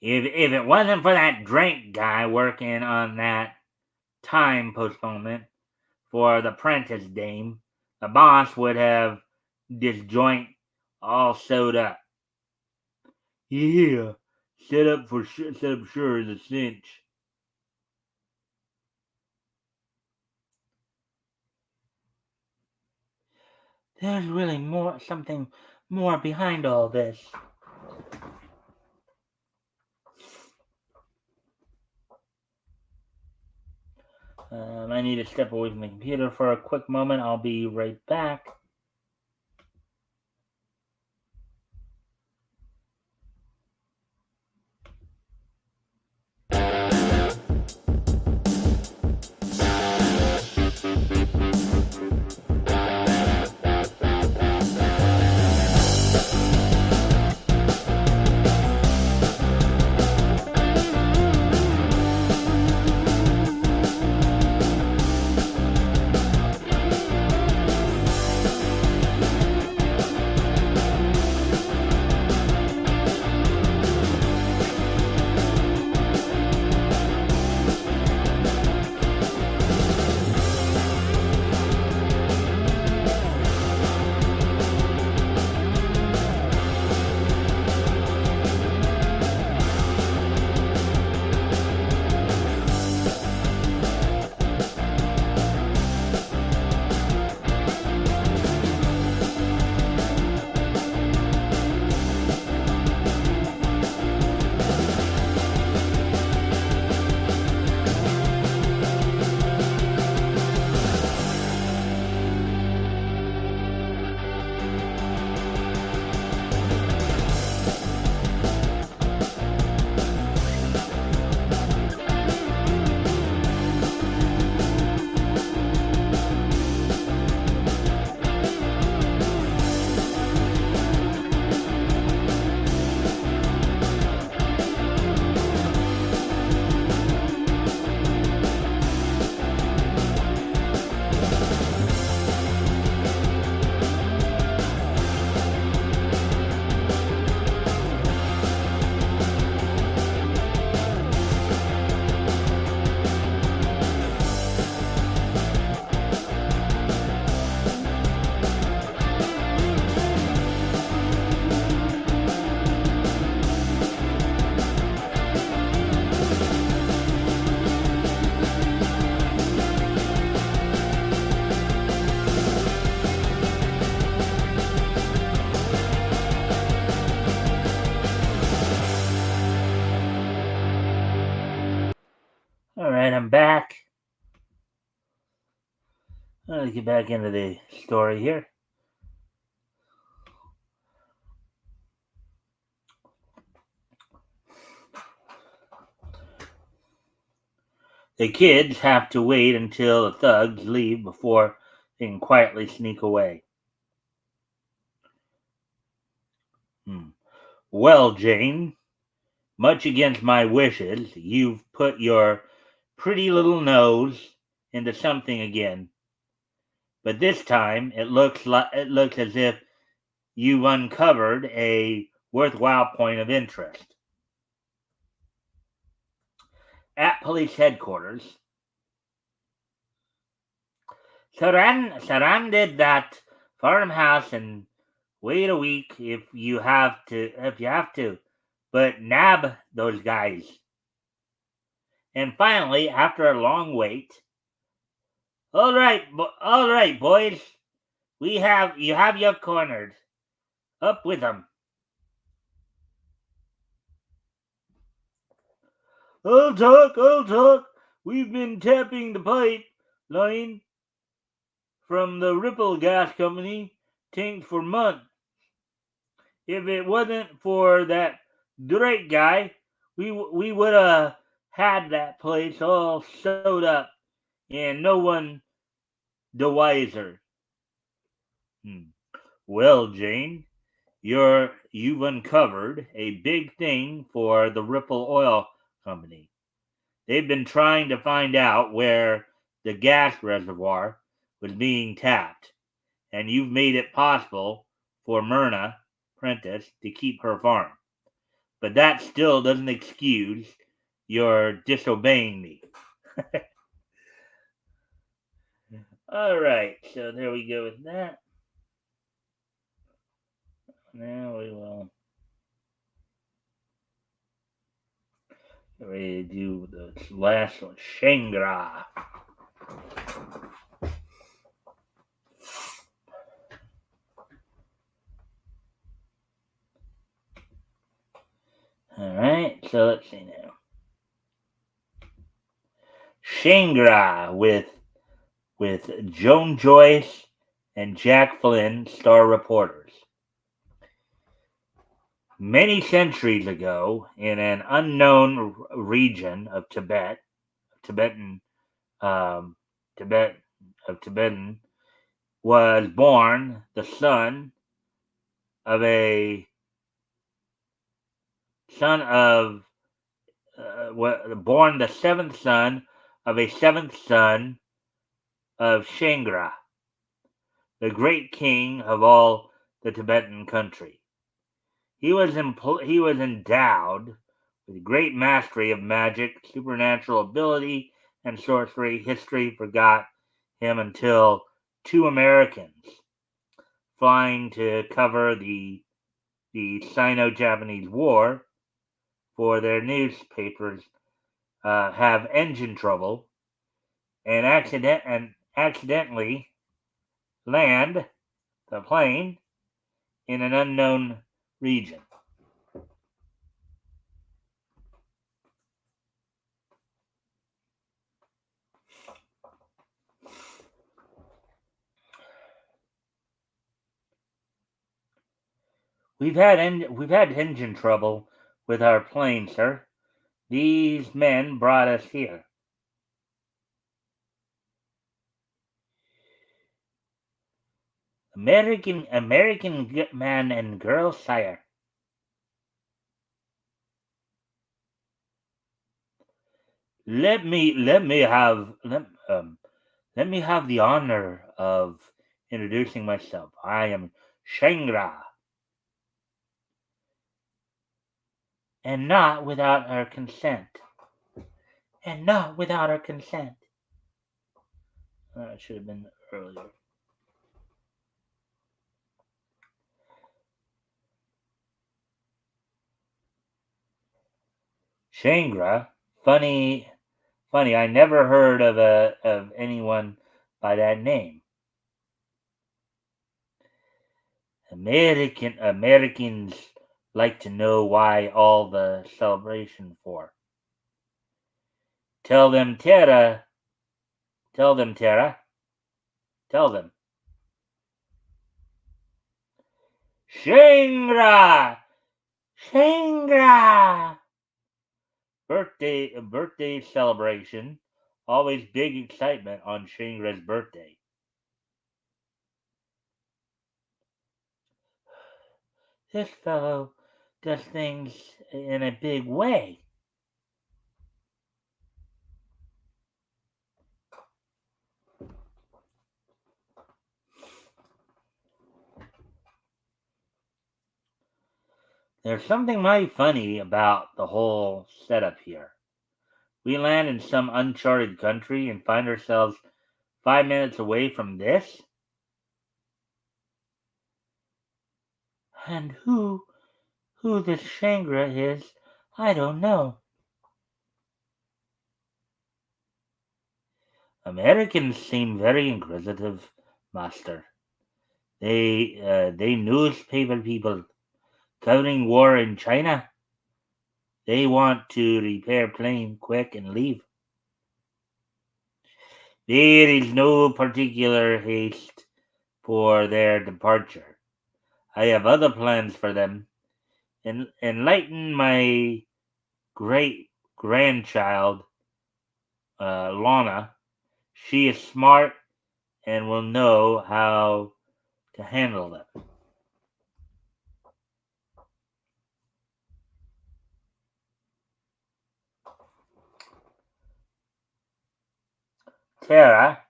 If it wasn't for that Drake guy working on that time postponement for the Prentice dame, the boss would have this joint all sewed up. Yeah, set up sure as a cinch. There's really something more behind all this. I need to step away from the computer for a quick moment. I'll be right back. right, I'm back. Let's get back into the story here. The kids have to wait until the thugs leave before they can quietly sneak away. Well, Jane, much against my wishes, you've put your pretty little nose into something again. But this time it looks as if you've uncovered a worthwhile point of interest. At police headquarters, surrounded that farmhouse and wait a week if you have to, but nab those guys. And finally, after a long wait, all right, boys, you have you cornered. Up with them. I'll talk. We've been tapping the pipe line from the Ripple Gas Company tank for months. If it wasn't for that Drake guy, we would have had that place all sewed up and no one the wiser. Well, Jane, you've uncovered a big thing for the Ripple Oil Company. They've been trying to find out where the gas reservoir was being tapped, and you've made it possible for Myrna Prentice to keep her farm. But that still doesn't excuse your disobeying me. All right, so there we go with that. Now we will get ready to do the last one, Shangra. All right, so let's see now. Shangra with Joan Joyce and Jack Flynn, star reporters. Many centuries ago, in an unknown region of Tibetan was born the son of born the seventh son of a seventh son of Shangra, the great king of all the Tibetan country. He was endowed with great mastery of magic, supernatural ability, and sorcery. History forgot him until two Americans flying to cover the Sino-Japanese War for their newspapers have engine trouble and accidentally land the plane in an unknown region. We've had engine trouble with our plane, sir. These men brought us here. American man and girl, sire. Let me have the honor of introducing myself. I am Shangra, and not without our consent. And not without our consent. It should have been earlier. Shangra, funny. I never heard of anyone by that name. Americans like to know why all the celebration for. Tell them, Tara. Tell them, Tara. Tell them. Shangra! Shangra! Birthday celebration. Always big excitement on Shangra's birthday. This fellow does things in a big way. There's something mighty funny about the whole setup here. We land in some uncharted country and find ourselves 5 minutes away from this. And who this Shangra is, I don't know. Americans seem very inquisitive, master. They newspaper people covering war in China. They want to repair plane quick and leave. There is no particular haste for their departure. I have other plans for them. Enlighten my great grandchild, Lana. She is smart and will know how to handle them. Tara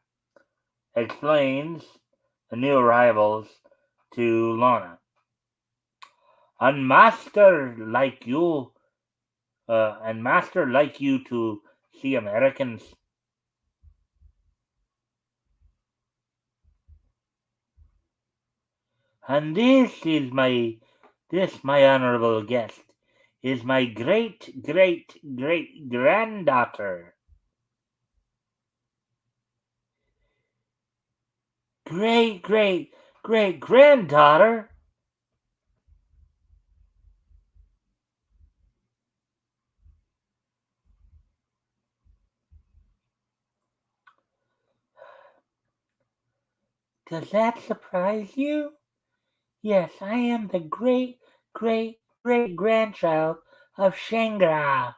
explains the new arrivals to Lana. And master like you to see Americans. And this my honorable guest is my great granddaughter. Great granddaughter? Does that surprise you? Yes, I am the great grandchild of Shangri.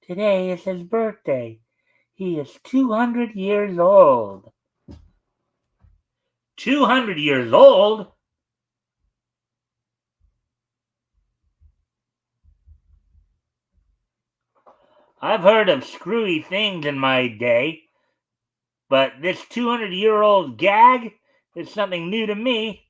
Today is his birthday. He is 200 years old. 200 years old? I've heard of screwy things in my day, but this 200-year-old gag is something new to me.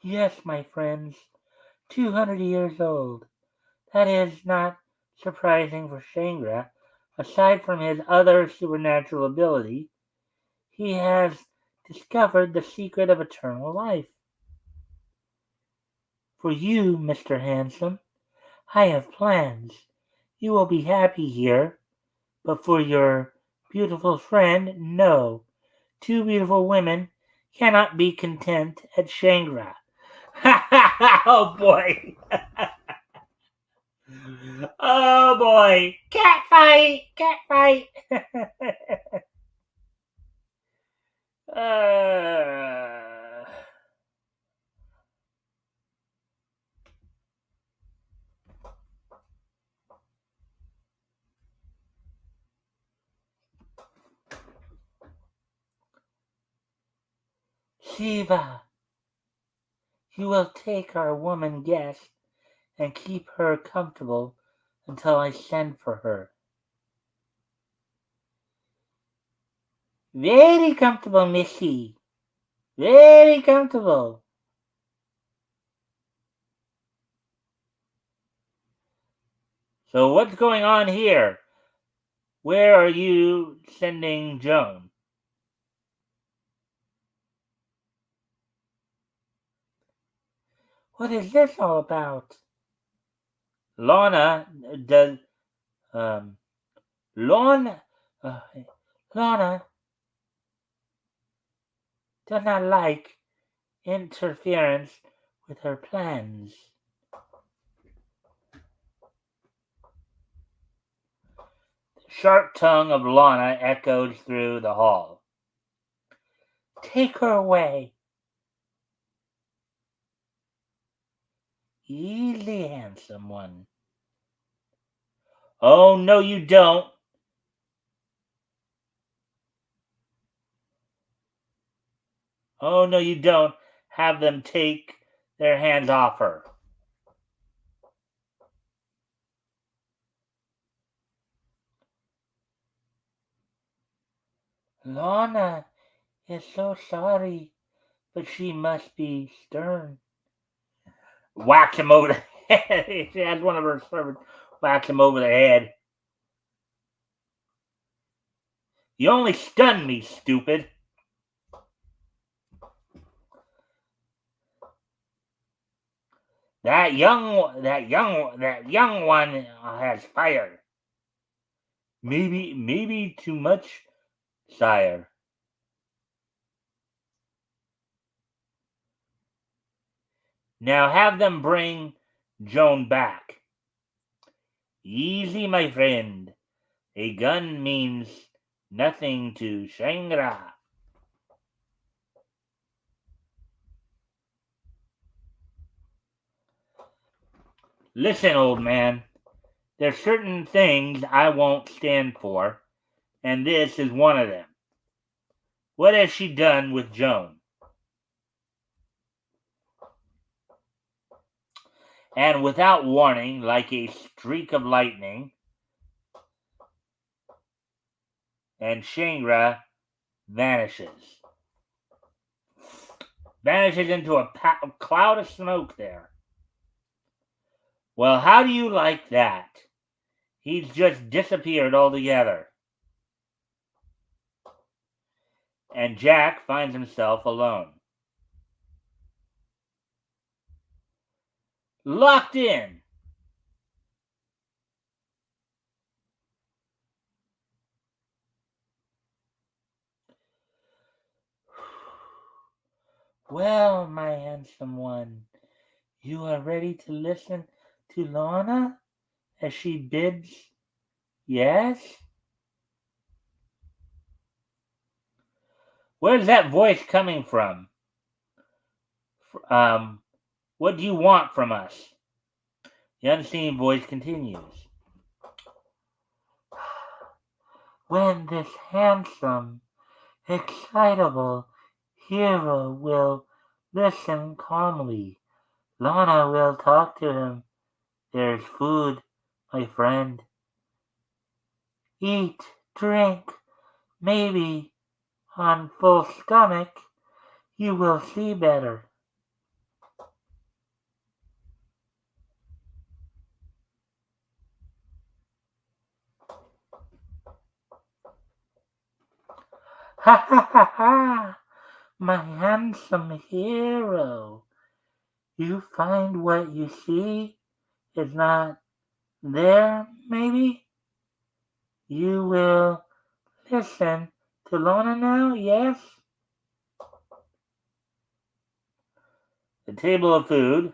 Yes, my friends, 200 years old. That is not surprising for Shangri. Aside from his other supernatural ability, he has discovered the secret of eternal life. For you, Mr. Handsome, I have plans. You will be happy here, but for your beautiful friend, no. Two beautiful women cannot be content at Shangri. Oh boy! Oh boy! Cat fight! Cat fight! uh... Shiva, you will take our woman guest and keep her comfortable until I send for her. Very comfortable, Missy. Very comfortable. So what's going on here? Where are you sending Joan? What is this all about? Lana does Lana Lana does not like interference with her plans. The sharp tongue of Lana echoes through the hall. Take her away. Easy, handsome one. Oh, no, you don't. Oh, no, you don't. Have them take their hands off her. Lana is so sorry, but she must be stern. Whacks him over the head. She has one of her servants whacks him over the head. You only stunned me, stupid. That young one has fire. Maybe too much, sire. Now have them bring Joan back. Easy, my friend. A gun means nothing to Shangri. Listen, old man. There's certain things I won't stand for, and this is one of them. What has she done with Joan? And without warning, like a streak of lightning, and Shangri vanishes. Vanishes into a cloud of smoke there. Well, how do you like that? He's just disappeared altogether. And Jack finds himself alone. Locked in. Well, my handsome one, you are ready to listen to Lana as she bids yes? Where's that voice coming from? What do you want from us? The unseen voice continues. When this handsome, excitable hero will listen calmly, Lana will talk to him. There's food, my friend. Eat, drink, maybe on full stomach you will see better. Ha ha ha ha! My handsome hero. You find what you see is not there, maybe? You will listen to Lona now, yes? The table of food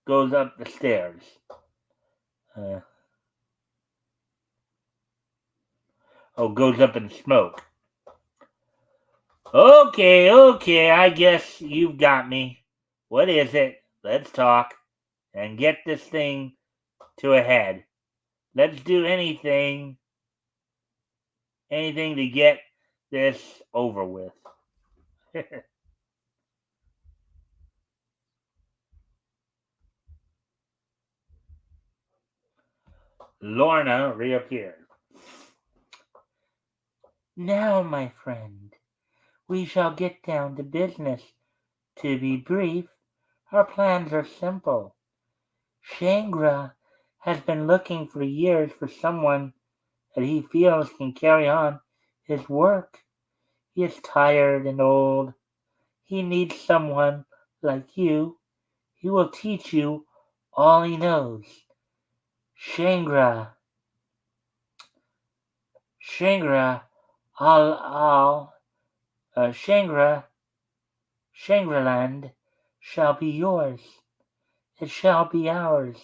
goes up the stairs. Goes up in smoke. Okay, I guess you've got me. What is it? Let's talk and get this thing to a head. Let's do anything to get this over with. Lorna reappeared. Now, my friend, we shall get down to business. To be brief, our plans are simple. Shangri has been looking for years for someone that he feels can carry on his work. He is tired and old. He needs someone like you. He will teach you all he knows. Shangri, all, Shangri, Shangri-Land shall be yours. It shall be ours.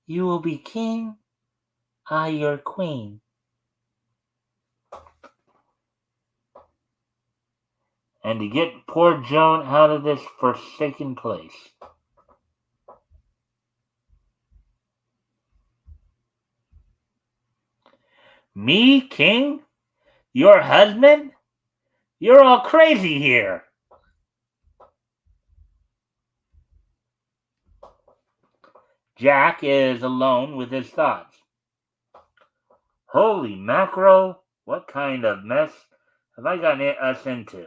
You will be king, I your queen. And to get poor Joan out of this forsaken place. Me, king? Your husband? You're all crazy here. Jack is alone with his thoughts. Holy mackerel, what kind of mess have I gotten us into?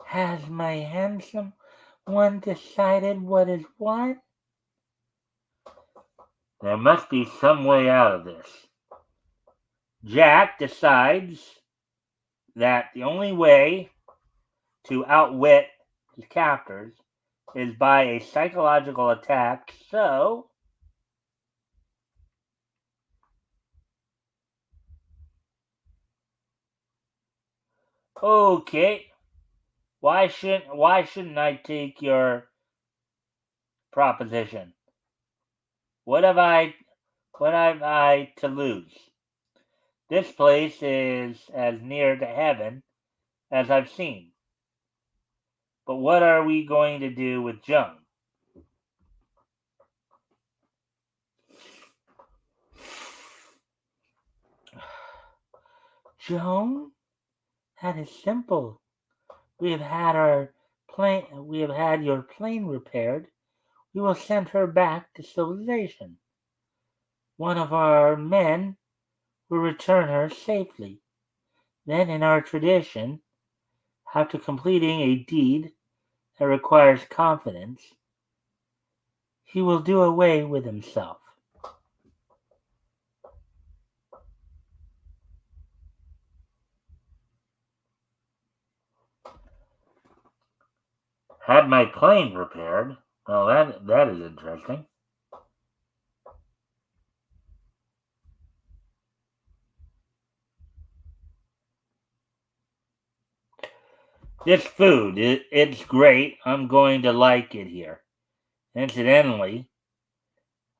Has my handsome one decided what is what? There must be some way out of this. Jack decides that the only way to outwit his captors is by a psychological attack, so okay. Why shouldn't I take your proposition? What have I to lose? This place is as near to heaven as I've seen. But what are we going to do with Joan? Joan? That is simple. We have had your plane repaired. We will send her back to civilization. One of our men will return her safely. Then, in our tradition, after completing a deed that requires confidence, he will do away with himself. Had my plane repaired? Well, that is interesting. This food, it's great. I'm going to like it here. Incidentally,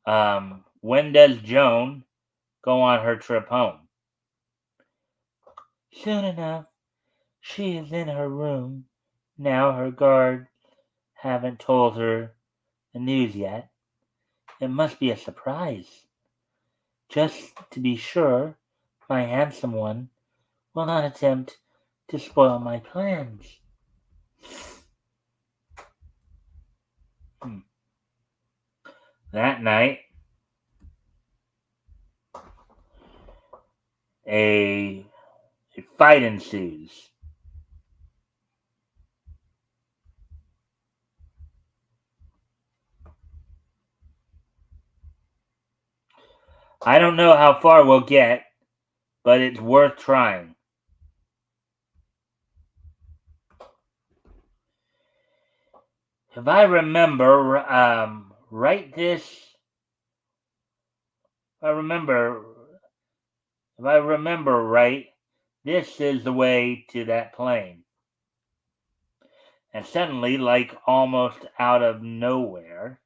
when does Joan go on her trip home? Soon enough. She is in her room. Now her guard haven't told her the news yet. It must be a surprise. Just to be sure, my handsome one will not attempt to spoil my plans. That night, a fight ensues. I don't know how far we'll get, but it's worth trying. If I remember right, if I remember right, this is the way to that plane. And suddenly, like almost out of nowhere,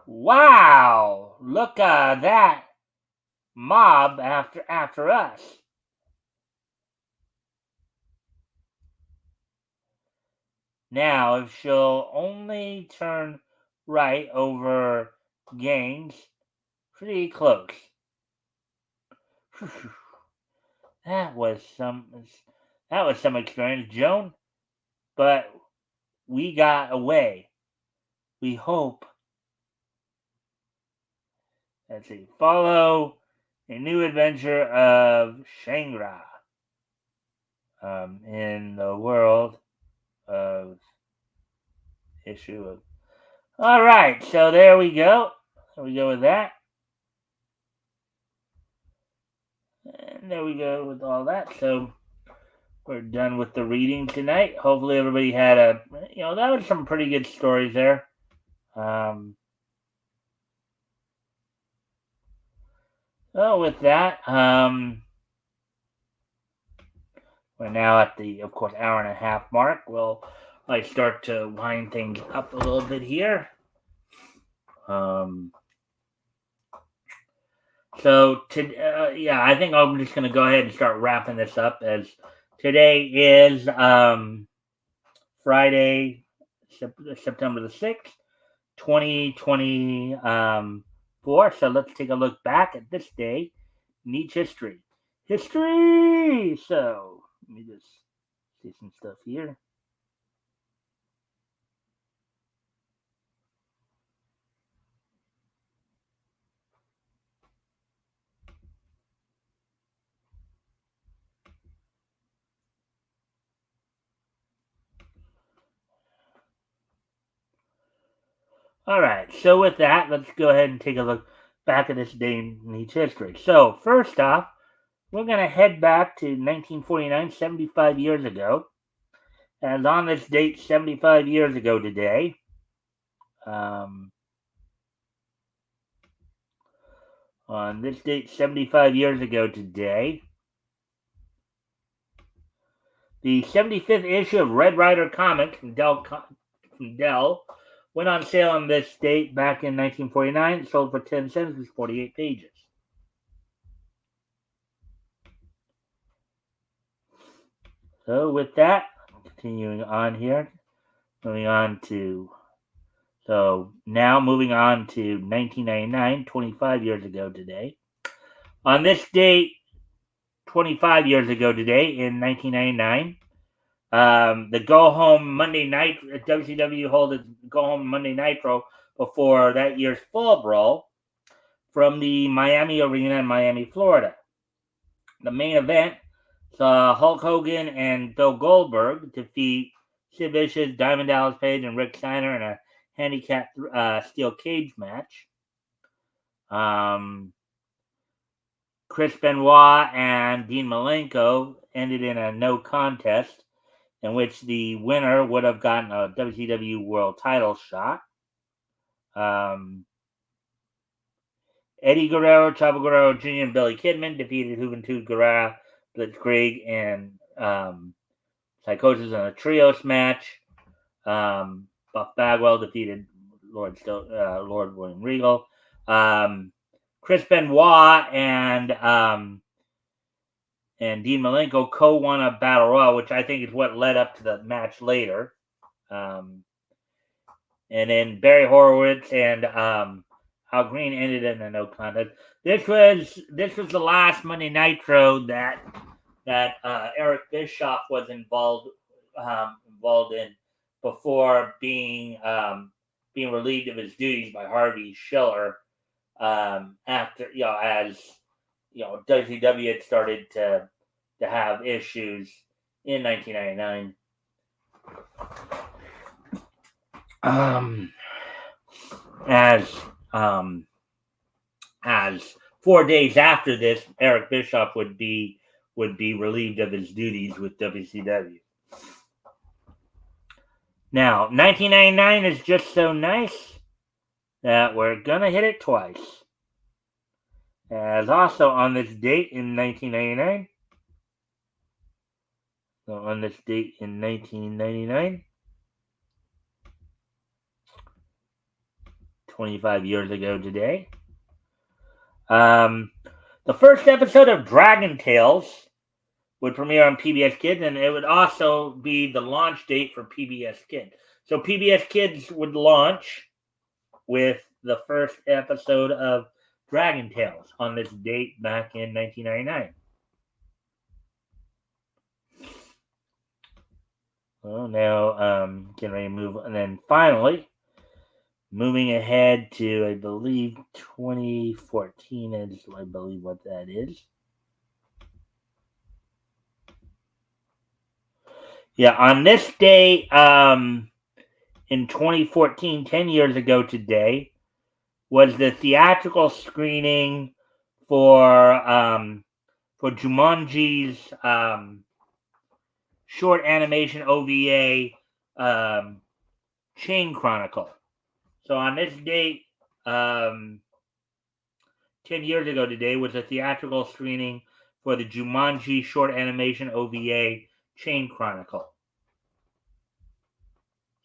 wow! Look at that mob after us. Now, if she'll only turn right over Gaines, pretty close. That was some experience, Joan. But we got away. We hope. Let's see. Follow a new adventure of Shangri in the world of issue of. All right, so there we go. There we go with that. And there we go with all that. So we're done with the reading tonight. Hopefully everybody had that was some pretty good stories there. Well, with that, we're now at the, of course, hour and a half mark. We'll start to wind things up a little bit here. I think I'm just going to go ahead and start wrapping this up, as today is Friday, September the 6th, 2024. So let's take a look back at this day. Neat history. History! So let me just see some stuff here. All right, so with that, let's go ahead and take a look back at this day in Neat history. So, first off, we're going to head back to 1949, 75 years ago. And on this date, 75 years ago today, on this date, 75 years ago today, the 75th issue of Red Rider Comics from Dell went on sale on this date back in 1949. It sold for 10 cents, with 48 pages. So with that, continuing on here, moving on to moving on to 1999, 25 years ago today. On this date, 25 years ago today, in 1999, the Go Home Monday Night WCW held a Go Home Monday Nitro before that year's Fall Brawl from the Miami Arena in Miami, Florida. The main event saw Hulk Hogan and Bill Goldberg defeat Sid Vicious, Diamond Dallas Page, and Rick Steiner in a handicap steel cage match. Chris Benoit and Dean Malenko ended in a no contest, in which the winner would have gotten a WCW World Title shot. Eddie Guerrero, Chavo Guerrero Jr., and Billy Kidman defeated Juventud Guerrera, Blitzkrieg, and Psychosis in a trios match. Buff Bagwell defeated Lord William Regal. Chris Benoit and Dean Malenko co-won a Battle Royal, which I think is what led up to the match later. And then Barry Horowitz and Al Green ended in a no contest. This was the last Monday Nitro that Eric Bischoff was involved in before being relieved of his duties by Harvey Schiller, after as WCW had started to have issues in 1999. As 4 days after this, Eric Bischoff would be relieved of his duties with WCW. Now, 1999 is just so nice that we're gonna hit it twice. As also on this date in 1999. So on this date in 1999, 25 years ago today, the first episode of Dragon Tales would premiere on PBS Kids, and it would also be the launch date for PBS Kids. So PBS Kids would launch with the first episode of Dragon Tales on this date back in 1999. Well, now getting ready to move, and then finally moving ahead to, I believe, 2014 is, I believe, what that is. Yeah, on this day, in 2014, 10 years ago today, was the theatrical screening for Jumanji's short animation OVA, Chain Chronicle. So on this date, 10 10 years ago today was a theatrical screening for the Jumanji short animation OVA Chain Chronicle.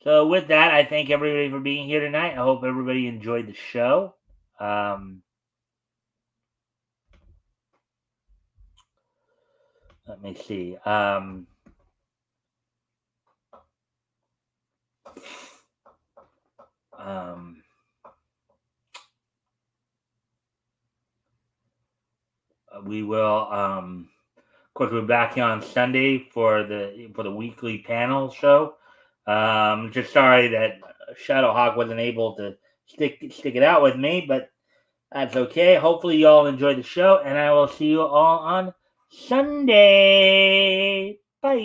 So with that, I thank everybody for being here tonight. I hope everybody enjoyed the show. Let me see. We will, of course, we're back here on Sunday for the weekly panel show. Just sorry that Shadowhawk wasn't able to stick it out with me, but that's okay. Hopefully, you all enjoyed the show, and I will see you all on Sunday. Bye.